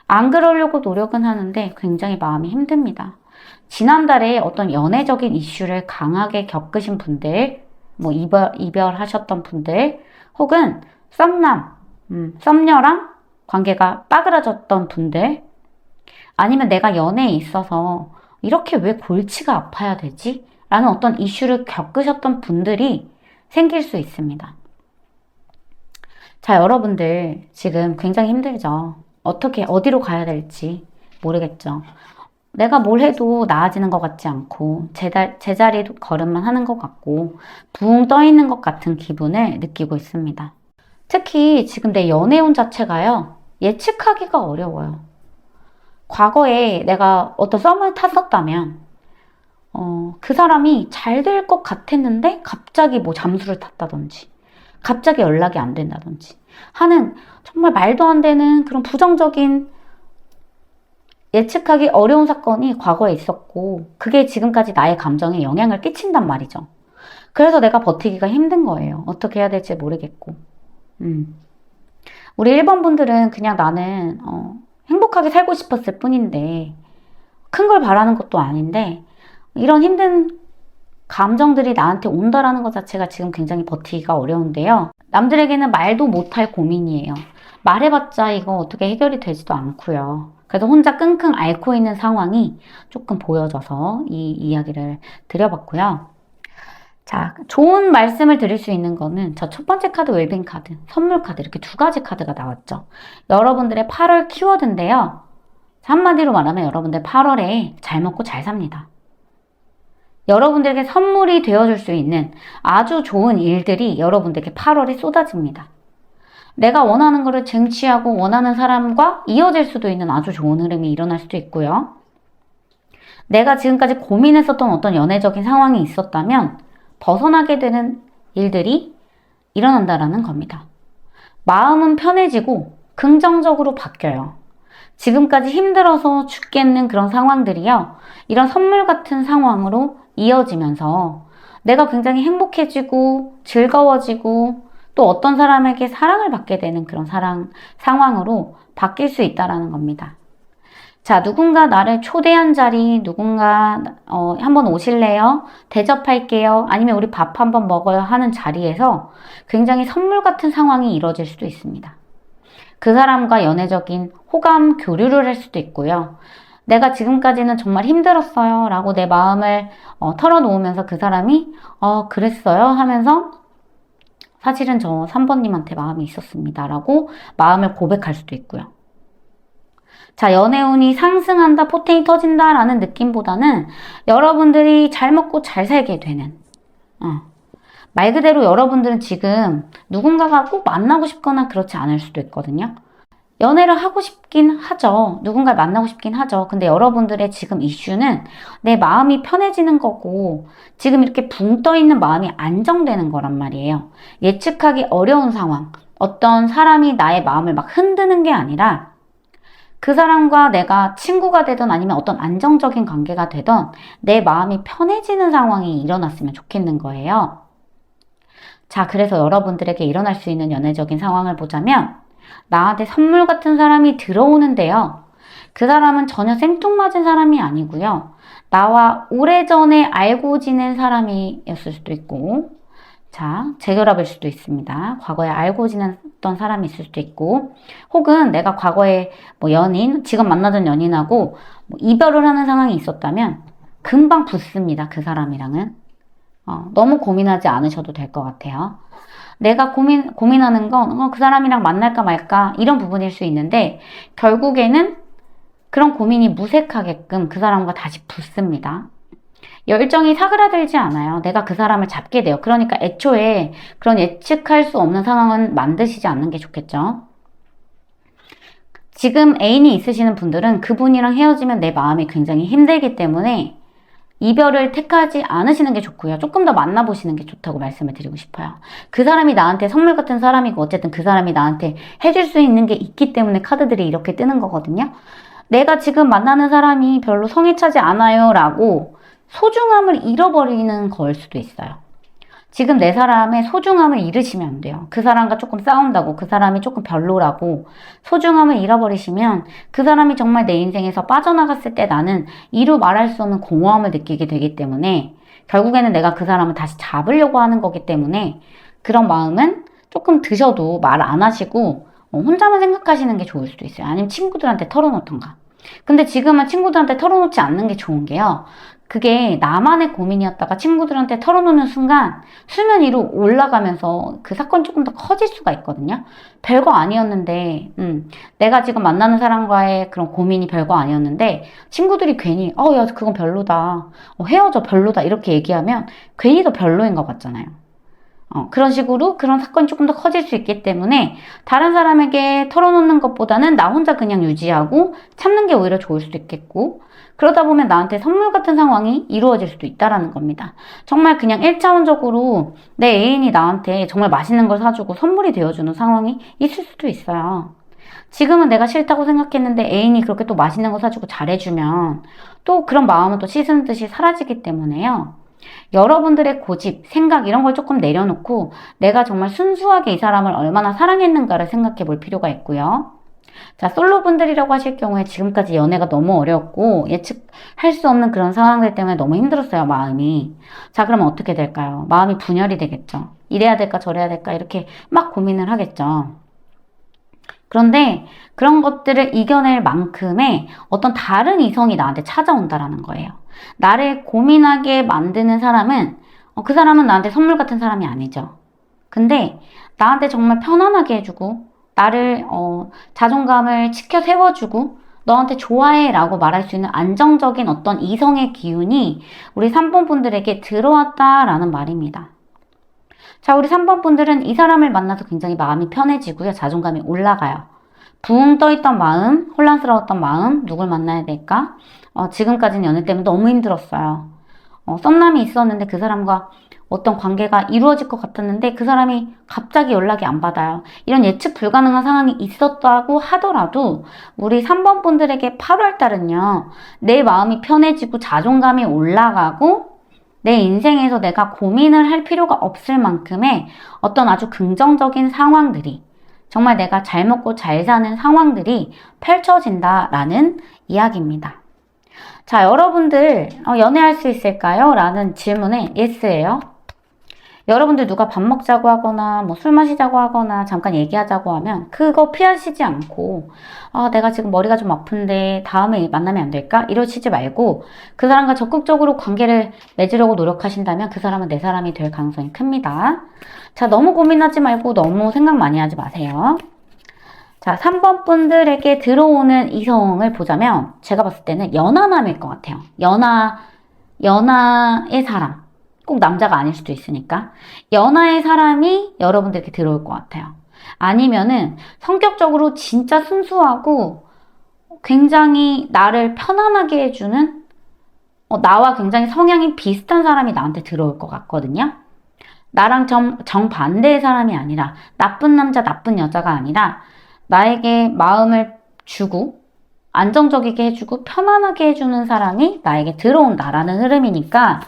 안 그러려고 노력은 하는데 굉장히 마음이 힘듭니다. 지난달에 어떤 연애적인 이슈를 강하게 겪으신 분들, 이별하셨던 분들, 혹은 썸녀랑 관계가 빠그라졌던 분들, 아니면 내가 연애에 있어서 이렇게 왜 골치가 아파야 되지? 라는 어떤 이슈를 겪으셨던 분들이 생길 수 있습니다. 자, 여러분들 지금 굉장히 힘들죠? 어떻게, 어디로 가야 될지 모르겠죠? 내가 뭘 해도 나아지는 것 같지 않고 제자리 걸음만 하는 것 같고 붕 떠 있는 것 같은 기분을 느끼고 있습니다. 특히 지금 내 연애운 자체가요. 예측하기가 어려워요. 과거에 내가 어떤 썸을 탔었다면 그 사람이 잘 될 것 같았는데 갑자기 뭐 잠수를 탔다든지 갑자기 연락이 안 된다든지 하는 정말 말도 안 되는 그런 부정적인 예측하기 어려운 사건이 과거에 있었고 그게 지금까지 나의 감정에 영향을 끼친단 말이죠. 그래서 내가 버티기가 힘든 거예요. 어떻게 해야 될지 모르겠고. 우리 1번 분들은 그냥 나는 행복하게 살고 싶었을 뿐인데 큰 걸 바라는 것도 아닌데 이런 힘든 감정들이 나한테 온다라는 것 자체가 지금 굉장히 버티기가 어려운데요. 남들에게는 말도 못할 고민이에요. 말해봤자 이거 어떻게 해결이 되지도 않고요. 그래서 혼자 끙끙 앓고 있는 상황이 조금 보여져서 이 이야기를 드려봤고요. 자, 좋은 말씀을 드릴 수 있는 거는 저 첫 번째 카드 웰빙 카드, 선물 카드 이렇게 두 가지 카드가 나왔죠. 여러분들의 8월 키워드인데요. 한마디로 말하면 여러분들 8월에 잘 먹고 잘 삽니다. 여러분들에게 선물이 되어줄 수 있는 아주 좋은 일들이 여러분들에게 8월에 쏟아집니다. 내가 원하는 것을 쟁취하고 원하는 사람과 이어질 수도 있는 아주 좋은 흐름이 일어날 수도 있고요. 내가 지금까지 고민했었던 어떤 연애적인 상황이 있었다면 벗어나게 되는 일들이 일어난다라는 겁니다. 마음은 편해지고 긍정적으로 바뀌어요. 지금까지 힘들어서 죽겠는 그런 상황들이요. 이런 선물 같은 상황으로 이어지면서 내가 굉장히 행복해지고 즐거워지고 또 어떤 사람에게 사랑을 받게 되는 그런 상황으로 바뀔 수 있다는 겁니다. 자, 누군가 나를 초대한 자리, 누군가 한번 오실래요? 대접할게요. 아니면 우리 밥 한번 먹어요 하는 자리에서 굉장히 선물 같은 상황이 이루어질 수도 있습니다. 그 사람과 연애적인 호감 교류를 할 수도 있고요. 내가 지금까지는 정말 힘들었어요 라고 내 마음을 털어놓으면서 그 사람이 그랬어요 하면서 사실은 저 3번님한테 마음이 있었습니다 라고 마음을 고백할 수도 있고요. 자, 연애운이 상승한다, 포텐이 터진다 라는 느낌보다는 여러분들이 잘 먹고 잘 살게 되는 말 그대로 여러분들은 지금 누군가가 꼭 만나고 싶거나 그렇지 않을 수도 있거든요. 연애를 하고 싶긴 하죠. 누군가를 만나고 싶긴 하죠. 근데 여러분들의 지금 이슈는 내 마음이 편해지는 거고 지금 이렇게 붕 떠 있는 마음이 안정되는 거란 말이에요. 예측하기 어려운 상황, 어떤 사람이 나의 마음을 막 흔드는 게 아니라 그 사람과 내가 친구가 되든 아니면 어떤 안정적인 관계가 되든 내 마음이 편해지는 상황이 일어났으면 좋겠는 거예요. 자, 그래서 여러분들에게 일어날 수 있는 연애적인 상황을 보자면 나한테 선물 같은 사람이 들어오는데요. 그 사람은 전혀 생뚱맞은 사람이 아니고요. 나와 오래전에 알고 지낸 사람이었을 수도 있고 자, 재결합일 수도 있습니다. 과거에 알고 지냈던 사람이 있을 수도 있고 혹은 내가 과거에 뭐 연인, 지금 만나던 연인하고 뭐 이별을 하는 상황이 있었다면 금방 붙습니다. 그 사람이랑은. 너무 고민하지 않으셔도 될 것 같아요. 내가 고민하는 건 그 사람이랑 만날까 말까 이런 부분일 수 있는데 결국에는 그런 고민이 무색하게끔 그 사람과 다시 붙습니다. 열정이 사그라들지 않아요. 내가 그 사람을 잡게 돼요. 그러니까 애초에 그런 예측할 수 없는 상황은 만드시지 않는 게 좋겠죠. 지금 애인이 있으시는 분들은 그분이랑 헤어지면 내 마음이 굉장히 힘들기 때문에 이별을 택하지 않으시는 게 좋고요. 조금 더 만나보시는 게 좋다고 말씀을 드리고 싶어요. 그 사람이 나한테 선물 같은 사람이고 어쨌든 그 사람이 나한테 해줄 수 있는 게 있기 때문에 카드들이 이렇게 뜨는 거거든요. 내가 지금 만나는 사람이 별로 성에 차지 않아요 라고 소중함을 잃어버리는 걸 수도 있어요. 지금 내 사람의 소중함을 잃으시면 안 돼요. 그 사람과 조금 싸운다고 그 사람이 조금 별로라고 소중함을 잃어버리시면 그 사람이 정말 내 인생에서 빠져나갔을 때 나는 이루 말할 수 없는 공허함을 느끼게 되기 때문에 결국에는 내가 그 사람을 다시 잡으려고 하는 거기 때문에 그런 마음은 조금 드셔도 말 안 하시고 혼자만 생각하시는 게 좋을 수도 있어요. 아니면 친구들한테 털어놓던가. 근데 지금은 친구들한테 털어놓지 않는 게 좋은 게요. 그게 나만의 고민이었다가 친구들한테 털어놓는 순간 수면 위로 올라가면서 그 사건이 조금 더 커질 수가 있거든요. 별거 아니었는데, 내가 지금 만나는 사람과의 그런 고민이 별거 아니었는데, 친구들이 괜히, 야, 그건 별로다. 헤어져, 별로다. 이렇게 얘기하면 괜히 더 별로인 것 같잖아요. 그런 식으로 그런 사건이 조금 더 커질 수 있기 때문에 다른 사람에게 털어놓는 것보다는 나 혼자 그냥 유지하고 참는 게 오히려 좋을 수도 있겠고, 그러다 보면 나한테 선물 같은 상황이 이루어질 수도 있다라는 겁니다. 정말 그냥 1차원적으로 내 애인이 나한테 정말 맛있는 걸 사주고 선물이 되어주는 상황이 있을 수도 있어요. 지금은 내가 싫다고 생각했는데 애인이 그렇게 또 맛있는 거 사주고 잘해주면 또 그런 마음은 또 씻은 듯이 사라지기 때문에요. 여러분들의 고집, 생각 이런 걸 조금 내려놓고 내가 정말 순수하게 이 사람을 얼마나 사랑했는가를 생각해 볼 필요가 있고요. 자, 솔로분들이라고 하실 경우에 지금까지 연애가 너무 어려웠고 예측할 수 없는 그런 상황들 때문에 너무 힘들었어요, 마음이. 자, 그러면 어떻게 될까요? 마음이 분열이 되겠죠. 이래야 될까 저래야 될까 이렇게 막 고민을 하겠죠. 그런데 그런 것들을 이겨낼 만큼의 어떤 다른 이성이 나한테 찾아온다라는 거예요. 나를 고민하게 만드는 사람은 그 사람은 나한테 선물 같은 사람이 아니죠. 근데 나한테 정말 편안하게 해주고 나를 자존감을 지켜 세워주고 너한테 좋아해 라고 말할 수 있는 안정적인 어떤 이성의 기운이 우리 3번 분들에게 들어왔다라는 말입니다. 자, 우리 3번 분들은 이 사람을 만나서 굉장히 마음이 편해지고요. 자존감이 올라가요. 붕 떠있던 마음, 혼란스러웠던 마음, 누굴 만나야 될까? 지금까지는 연애 때문에 너무 힘들었어요. 썸남이 있었는데 그 사람과 어떤 관계가 이루어질 것 같았는데 그 사람이 갑자기 연락이 안 받아요. 이런 예측 불가능한 상황이 있었다고 하더라도 우리 3번 분들에게 8월 달은요. 내 마음이 편해지고 자존감이 올라가고 내 인생에서 내가 고민을 할 필요가 없을 만큼의 어떤 아주 긍정적인 상황들이 정말 내가 잘 먹고 잘 사는 상황들이 펼쳐진다라는 이야기입니다. 자, 여러분들 연애할 수 있을까요? 라는 질문에 예스예요. 여러분들 누가 밥 먹자고 하거나 뭐 술 마시자고 하거나 잠깐 얘기하자고 하면 그거 피하시지 않고 내가 지금 머리가 좀 아픈데 다음에 만나면 안 될까? 이러시지 말고 그 사람과 적극적으로 관계를 맺으려고 노력하신다면 그 사람은 내 사람이 될 가능성이 큽니다. 자, 너무 고민하지 말고 너무 생각 많이 하지 마세요. 자, 3번 분들에게 들어오는 이성을 보자면 제가 봤을 때는 연하남일 것 같아요. 연하의 사람. 꼭 남자가 아닐 수도 있으니까. 연하의 사람이 여러분들께 들어올 것 같아요. 아니면은 성격적으로 진짜 순수하고 굉장히 나를 편안하게 해주는 나와 굉장히 성향이 비슷한 사람이 나한테 들어올 것 같거든요. 나랑 정반대의 사람이 아니라 나쁜 남자, 나쁜 여자가 아니라 나에게 마음을 주고 안정적이게 해주고 편안하게 해주는 사람이 나에게 들어온다라는 흐름이니까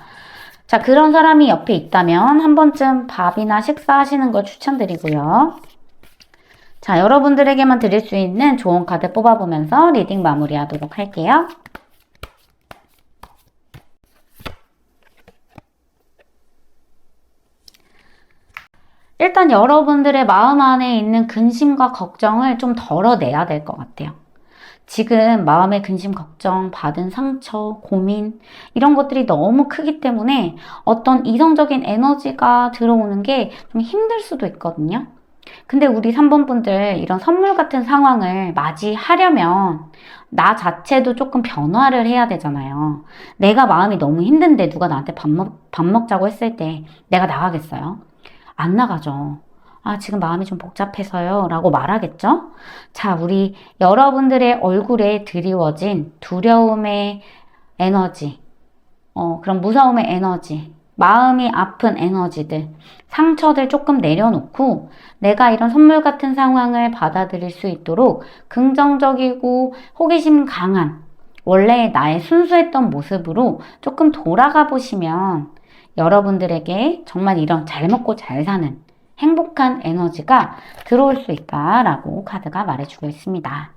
자, 그런 사람이 옆에 있다면 한 번쯤 밥이나 식사하시는 걸 추천드리고요. 자, 여러분들에게만 드릴 수 있는 좋은 카드 뽑아보면서 리딩 마무리하도록 할게요. 일단 여러분들의 마음 안에 있는 근심과 걱정을 좀 덜어내야 될 것 같아요. 지금 마음의 근심, 걱정, 받은 상처, 고민 이런 것들이 너무 크기 때문에 어떤 이성적인 에너지가 들어오는 게 좀 힘들 수도 있거든요. 근데 우리 3번 분들 이런 선물 같은 상황을 맞이하려면 나 자체도 조금 변화를 해야 되잖아요. 내가 마음이 너무 힘든데 누가 나한테 밥 먹자고 했을 때 내가 나가겠어요? 안 나가죠. 지금 마음이 좀 복잡해서요. 라고 말하겠죠? 자, 우리 여러분들의 얼굴에 드리워진 두려움의 에너지, 그런 무서움의 에너지, 마음이 아픈 에너지들, 상처들 조금 내려놓고 내가 이런 선물 같은 상황을 받아들일 수 있도록 긍정적이고 호기심 강한 원래 나의 순수했던 모습으로 조금 돌아가 보시면 여러분들에게 정말 이런 잘 먹고 잘 사는 행복한 에너지가 들어올 수 있다라고 카드가 말해주고 있습니다.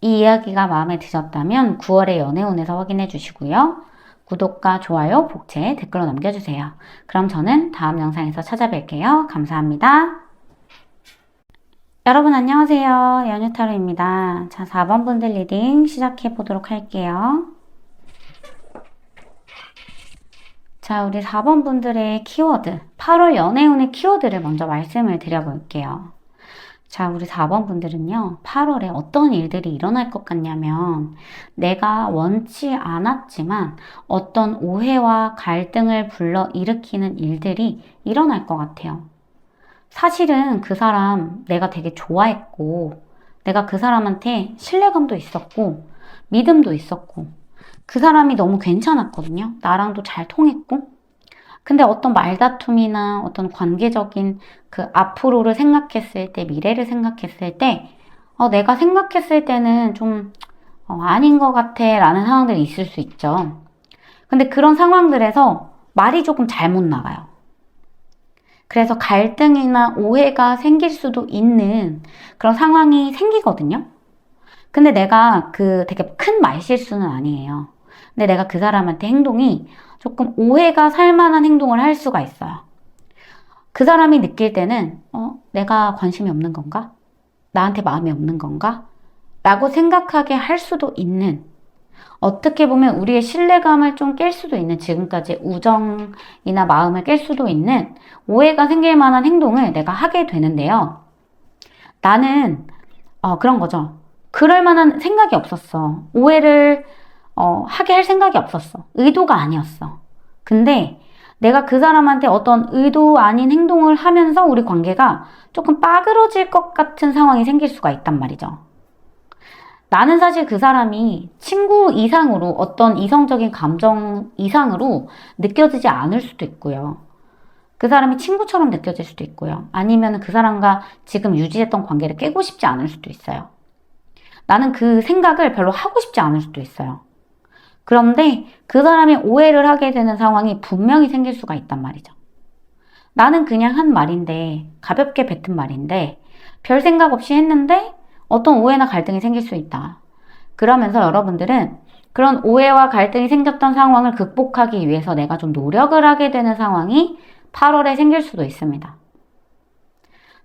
이 이야기가 마음에 드셨다면 9월의 연애운에서 확인해 주시고요. 구독과 좋아요, 복채, 댓글로 남겨주세요. 그럼 저는 다음 영상에서 찾아뵐게요. 감사합니다. 여러분 안녕하세요. 연유타로입니다. 자, 4번 분들 리딩 시작해 보도록 할게요. 자, 우리 4번 분들의 키워드, 8월 연애운의 키워드를 먼저 말씀을 드려볼게요. 자, 우리 4번 분들은요, 8월에 어떤 일들이 일어날 것 같냐면, 내가 원치 않았지만 어떤 오해와 갈등을 불러일으키는 일들이 일어날 것 같아요. 사실은 그 사람 내가 되게 좋아했고, 내가 그 사람한테 신뢰감도 있었고, 믿음도 있었고, 그 사람이 너무 괜찮았거든요. 나랑도 잘 통했고. 근데 어떤 말다툼이나 어떤 관계적인 그 앞으로를 생각했을 때, 미래를 생각했을 때, 내가 생각했을 때는 좀 아닌 것 같아 라는 상황들이 있을 수 있죠. 근데 그런 상황들에서 말이 조금 잘못 나가요. 그래서 갈등이나 오해가 생길 수도 있는 그런 상황이 생기거든요. 근데 내가 그 되게 큰 말실수는 아니에요. 근데 내가 그 사람한테 행동이 조금 오해가 살 만한 행동을 할 수가 있어요. 그 사람이 느낄 때는, 내가 관심이 없는 건가? 나한테 마음이 없는 건가? 라고 생각하게 할 수도 있는, 어떻게 보면 우리의 신뢰감을 좀 깰 수도 있는, 지금까지 우정이나 마음을 깰 수도 있는 오해가 생길 만한 행동을 내가 하게 되는데요. 나는 그런 거죠. 그럴 만한 생각이 없었어. 오해를 하게 할 생각이 없었어. 의도가 아니었어. 근데 내가 그 사람한테 어떤 의도 아닌 행동을 하면서 우리 관계가 조금 빠그러질 것 같은 상황이 생길 수가 있단 말이죠. 나는 사실 그 사람이 친구 이상으로 어떤 이성적인 감정 이상으로 느껴지지 않을 수도 있고요. 그 사람이 친구처럼 느껴질 수도 있고요. 아니면 그 사람과 지금 유지했던 관계를 깨고 싶지 않을 수도 있어요. 나는 그 생각을 별로 하고 싶지 않을 수도 있어요. 그런데 그 사람이 오해를 하게 되는 상황이 분명히 생길 수가 있단 말이죠. 나는 그냥 한 말인데, 가볍게 뱉은 말인데, 별 생각 없이 했는데 어떤 오해나 갈등이 생길 수 있다. 그러면서 여러분들은 그런 오해와 갈등이 생겼던 상황을 극복하기 위해서 내가 좀 노력을 하게 되는 상황이 8월에 생길 수도 있습니다.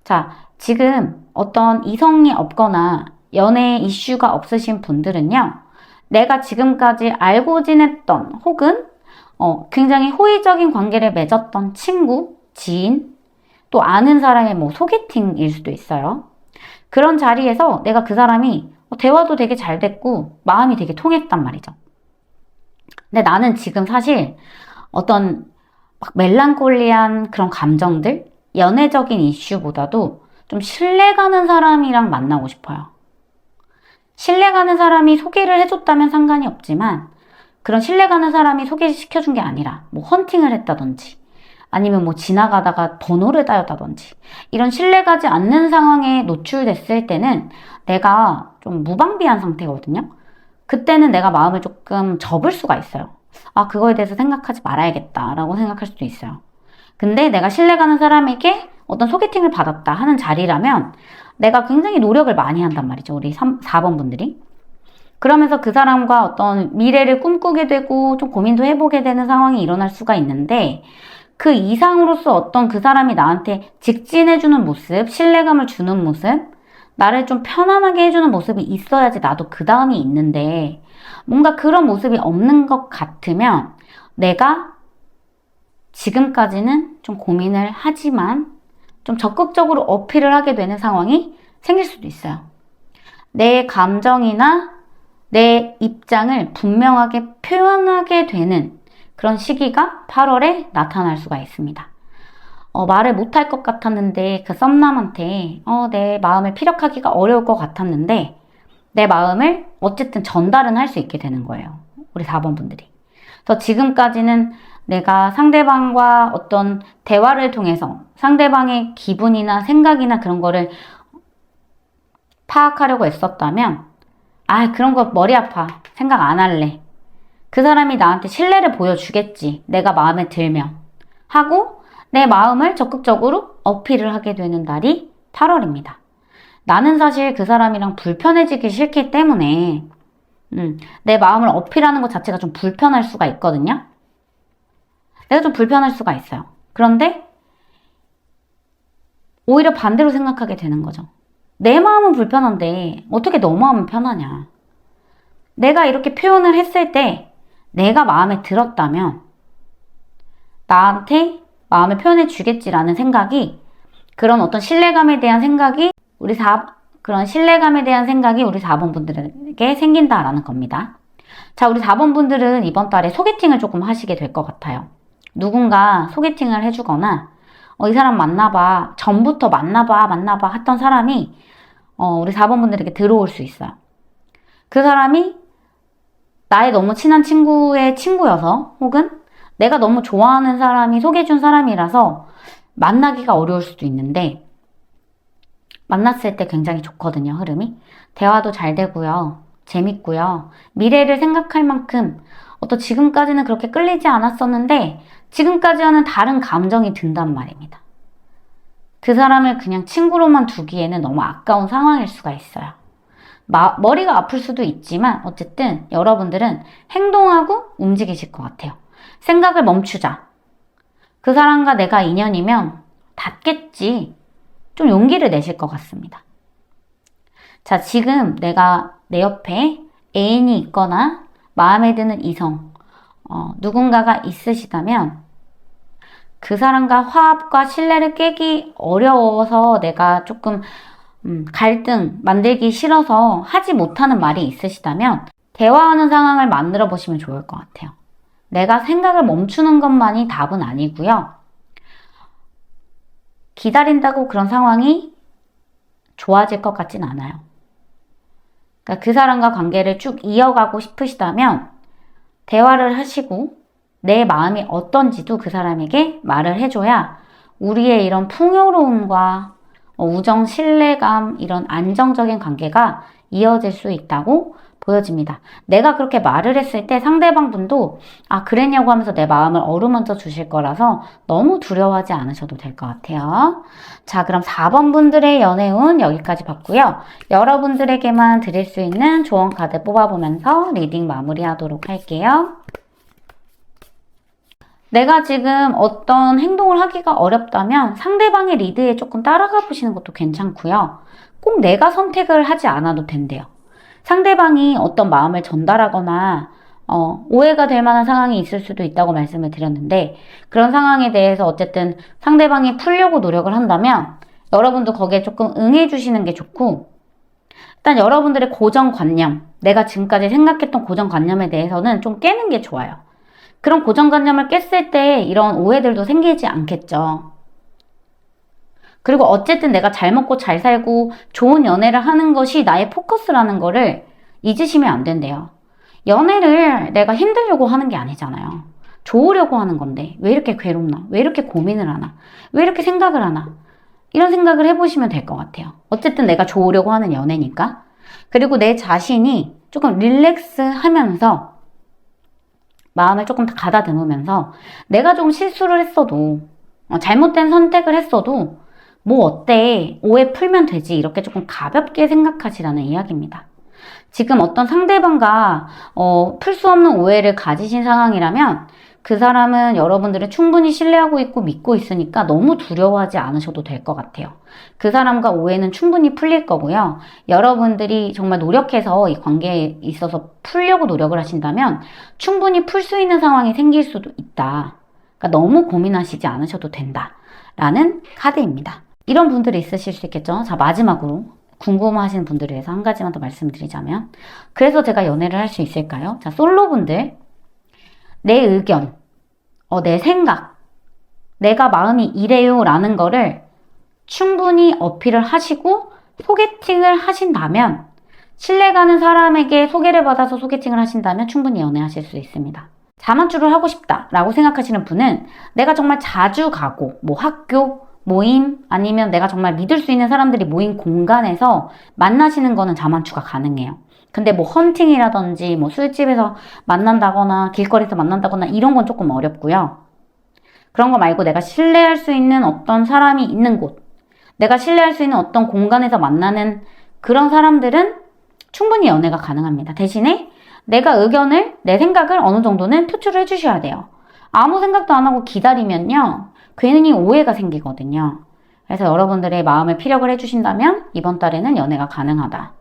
자, 지금 어떤 이성이 없거나 연애 이슈가 없으신 분들은요, 내가 지금까지 알고 지냈던 혹은 굉장히 호의적인 관계를 맺었던 친구, 지인, 또 아는 사람의 뭐 소개팅일 수도 있어요. 그런 자리에서 내가 그 사람이 대화도 되게 잘 됐고 마음이 되게 통했단 말이죠. 근데 나는 지금 사실 어떤 막 멜랑콜리한 그런 감정들, 연애적인 이슈보다도 좀 신뢰가는 사람이랑 만나고 싶어요. 신뢰가는 사람이 소개를 해줬다면 상관이 없지만 그런 신뢰가는 사람이 소개시켜준 게 아니라 뭐 헌팅을 했다든지 아니면 뭐 지나가다가 번호를 따였다든지 이런 신뢰가지 않는 상황에 노출됐을 때는 내가 좀 무방비한 상태거든요. 그때는 내가 마음을 조금 접을 수가 있어요. 그거에 대해서 생각하지 말아야겠다라고 생각할 수도 있어요. 근데 내가 신뢰가는 사람에게 어떤 소개팅을 받았다 하는 자리라면 내가 굉장히 노력을 많이 한단 말이죠. 우리 4번 분들이. 그러면서 그 사람과 어떤 미래를 꿈꾸게 되고 좀 고민도 해보게 되는 상황이 일어날 수가 있는데 그 이상으로서 어떤 그 사람이 나한테 직진해주는 모습, 신뢰감을 주는 모습, 나를 좀 편안하게 해주는 모습이 있어야지 나도 그 다음이 있는데 뭔가 그런 모습이 없는 것 같으면 내가 지금까지는 좀 고민을 하지만 좀 적극적으로 어필을 하게 되는 상황이 생길 수도 있어요. 내 감정이나 내 입장을 분명하게 표현하게 되는 그런 시기가 8월에 나타날 수가 있습니다. 말을 못할 것 같았는데 그 썸남한테 내 마음을 피력하기가 어려울 것 같았는데 내 마음을 어쨌든 전달은 할 수 있게 되는 거예요. 우리 4번 분들이. 그래서 지금까지는 내가 상대방과 어떤 대화를 통해서 상대방의 기분이나 생각이나 그런 거를 파악하려고 애썼다면 그런 거 머리 아파. 생각 안 할래. 그 사람이 나한테 신뢰를 보여주겠지. 내가 마음에 들면. 하고 내 마음을 적극적으로 어필을 하게 되는 날이 8월입니다. 나는 사실 그 사람이랑 불편해지기 싫기 때문에 내 마음을 어필하는 것 자체가 좀 불편할 수가 있거든요. 내가 좀 불편할 수가 있어요. 그런데 오히려 반대로 생각하게 되는 거죠. 내 마음은 불편한데 어떻게 너 마음은 편하냐. 내가 이렇게 표현을 했을 때 내가 마음에 들었다면 나한테 마음을 표현해 주겠지라는 생각이, 그런 어떤 신뢰감에 대한 생각이 그런 신뢰감에 대한 생각이 우리 4번 분들에게 생긴다라는 겁니다. 자, 우리 4번 분들은 이번 달에 소개팅을 조금 하시게 될 것 같아요. 누군가 소개팅을 해주거나, 이 사람 만나봐, 전부터 만나봐 했던 사람이, 우리 4번 분들에게 들어올 수 있어요. 그 사람이 나의 너무 친한 친구의 친구여서, 혹은 내가 너무 좋아하는 사람이 소개해준 사람이라서 만나기가 어려울 수도 있는데, 만났을 때 굉장히 좋거든요, 흐름이. 대화도 잘 되고요. 재밌고요. 미래를 생각할 만큼 지금까지는 그렇게 끌리지 않았었는데 지금까지와는 다른 감정이 든단 말입니다. 그 사람을 그냥 친구로만 두기에는 너무 아까운 상황일 수가 있어요. 머리가 아플 수도 있지만 어쨌든 여러분들은 행동하고 움직이실 것 같아요. 생각을 멈추자. 그 사람과 내가 인연이면 닿겠지. 좀 용기를 내실 것 같습니다. 자, 지금 내가 내 옆에 애인이 있거나 마음에 드는 이성, 누군가가 있으시다면 그 사람과 화합과 신뢰를 깨기 어려워서 내가 조금 갈등 만들기 싫어서 하지 못하는 말이 있으시다면 대화하는 상황을 만들어 보시면 좋을 것 같아요. 내가 생각을 멈추는 것만이 답은 아니고요. 기다린다고 그런 상황이 좋아질 것 같진 않아요. 그러니까 그 사람과 관계를 쭉 이어가고 싶으시다면 대화를 하시고 내 마음이 어떤지도 그 사람에게 말을 해줘야 우리의 이런 풍요로움과 우정, 신뢰감, 이런 안정적인 관계가 이어질 수 있다고 보여집니다. 내가 그렇게 말을 했을 때 상대방 분도 그랬냐고 하면서 내 마음을 어루만져 주실 거라서 너무 두려워하지 않으셔도 될 것 같아요. 자, 그럼 4번 분들의 연애운 여기까지 봤고요. 여러분들에게만 드릴 수 있는 조언 카드 뽑아보면서 리딩 마무리하도록 할게요. 내가 지금 어떤 행동을 하기가 어렵다면 상대방의 리드에 조금 따라가 보시는 것도 괜찮고요. 꼭 내가 선택을 하지 않아도 된대요. 상대방이 어떤 마음을 전달하거나 오해가 될 만한 상황이 있을 수도 있다고 말씀을 드렸는데, 그런 상황에 대해서 어쨌든 상대방이 풀려고 노력을 한다면 여러분도 거기에 조금 응해 주시는 게 좋고, 일단 여러분들의 고정관념, 내가 지금까지 생각했던 고정관념에 대해서는 좀 깨는 게 좋아요. 그런 고정관념을 깼을 때 이런 오해들도 생기지 않겠죠. 그리고 어쨌든 내가 잘 먹고 잘 살고 좋은 연애를 하는 것이 나의 포커스라는 거를 잊으시면 안 된대요. 연애를 내가 힘들려고 하는 게 아니잖아요. 좋으려고 하는 건데 왜 이렇게 괴롭나? 왜 이렇게 고민을 하나? 왜 이렇게 생각을 하나? 이런 생각을 해보시면 될 것 같아요. 어쨌든 내가 좋으려고 하는 연애니까. 그리고 내 자신이 조금 릴렉스 하면서 마음을 조금 더 가다듬으면서 내가 좀 실수를 했어도 잘못된 선택을 했어도 뭐 어때? 오해 풀면 되지. 이렇게 조금 가볍게 생각하시라는 이야기입니다. 지금 어떤 상대방과 풀 수 없는 오해를 가지신 상황이라면 그 사람은 여러분들을 충분히 신뢰하고 있고 믿고 있으니까 너무 두려워하지 않으셔도 될 것 같아요. 그 사람과 오해는 충분히 풀릴 거고요. 여러분들이 정말 노력해서 이 관계에 있어서 풀려고 노력을 하신다면 충분히 풀 수 있는 상황이 생길 수도 있다. 그러니까 너무 고민하시지 않으셔도 된다라는 카드입니다. 이런 분들이 있으실 수 있겠죠. 자, 마지막으로 궁금하신 분들을 위해서 한 가지만 더 말씀드리자면, 그래서 제가 연애를 할 수 있을까요? 자, 솔로분들, 내 의견, 내 생각, 내가 마음이 이래요 라는 거를 충분히 어필을 하시고 소개팅을 하신다면, 신뢰가는 사람에게 소개를 받아서 소개팅을 하신다면 충분히 연애하실 수 있습니다. 자만추를 하고 싶다라고 생각하시는 분은 내가 정말 자주 가고 학교, 모임, 아니면 내가 정말 믿을 수 있는 사람들이 모인 공간에서 만나시는 거는 자만추가 가능해요. 근데 헌팅이라든지 술집에서 만난다거나 길거리에서 만난다거나 이런 건 조금 어렵고요. 그런 거 말고 내가 신뢰할 수 있는 어떤 사람이 있는 곳, 내가 신뢰할 수 있는 어떤 공간에서 만나는 그런 사람들은 충분히 연애가 가능합니다. 대신에 내가 의견을, 내 생각을 어느 정도는 표출을 해주셔야 돼요. 아무 생각도 안 하고 기다리면요, 괜히 오해가 생기거든요. 그래서 여러분들의 마음을 피력을 해주신다면 이번 달에는 연애가 가능하다.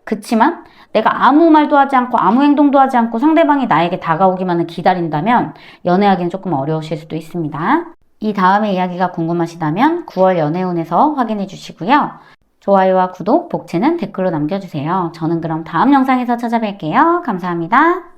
그치만 내가 아무 말도 하지 않고 아무 행동도 하지 않고 상대방이 나에게 다가오기만을 기다린다면 연애하기는 조금 어려우실 수도 있습니다. 이 다음의 이야기가 궁금하시다면 9월 연애운에서 확인해 주시고요. 좋아요와 구독, 복채는 댓글로 남겨주세요. 저는 그럼 다음 영상에서 찾아뵐게요. 감사합니다.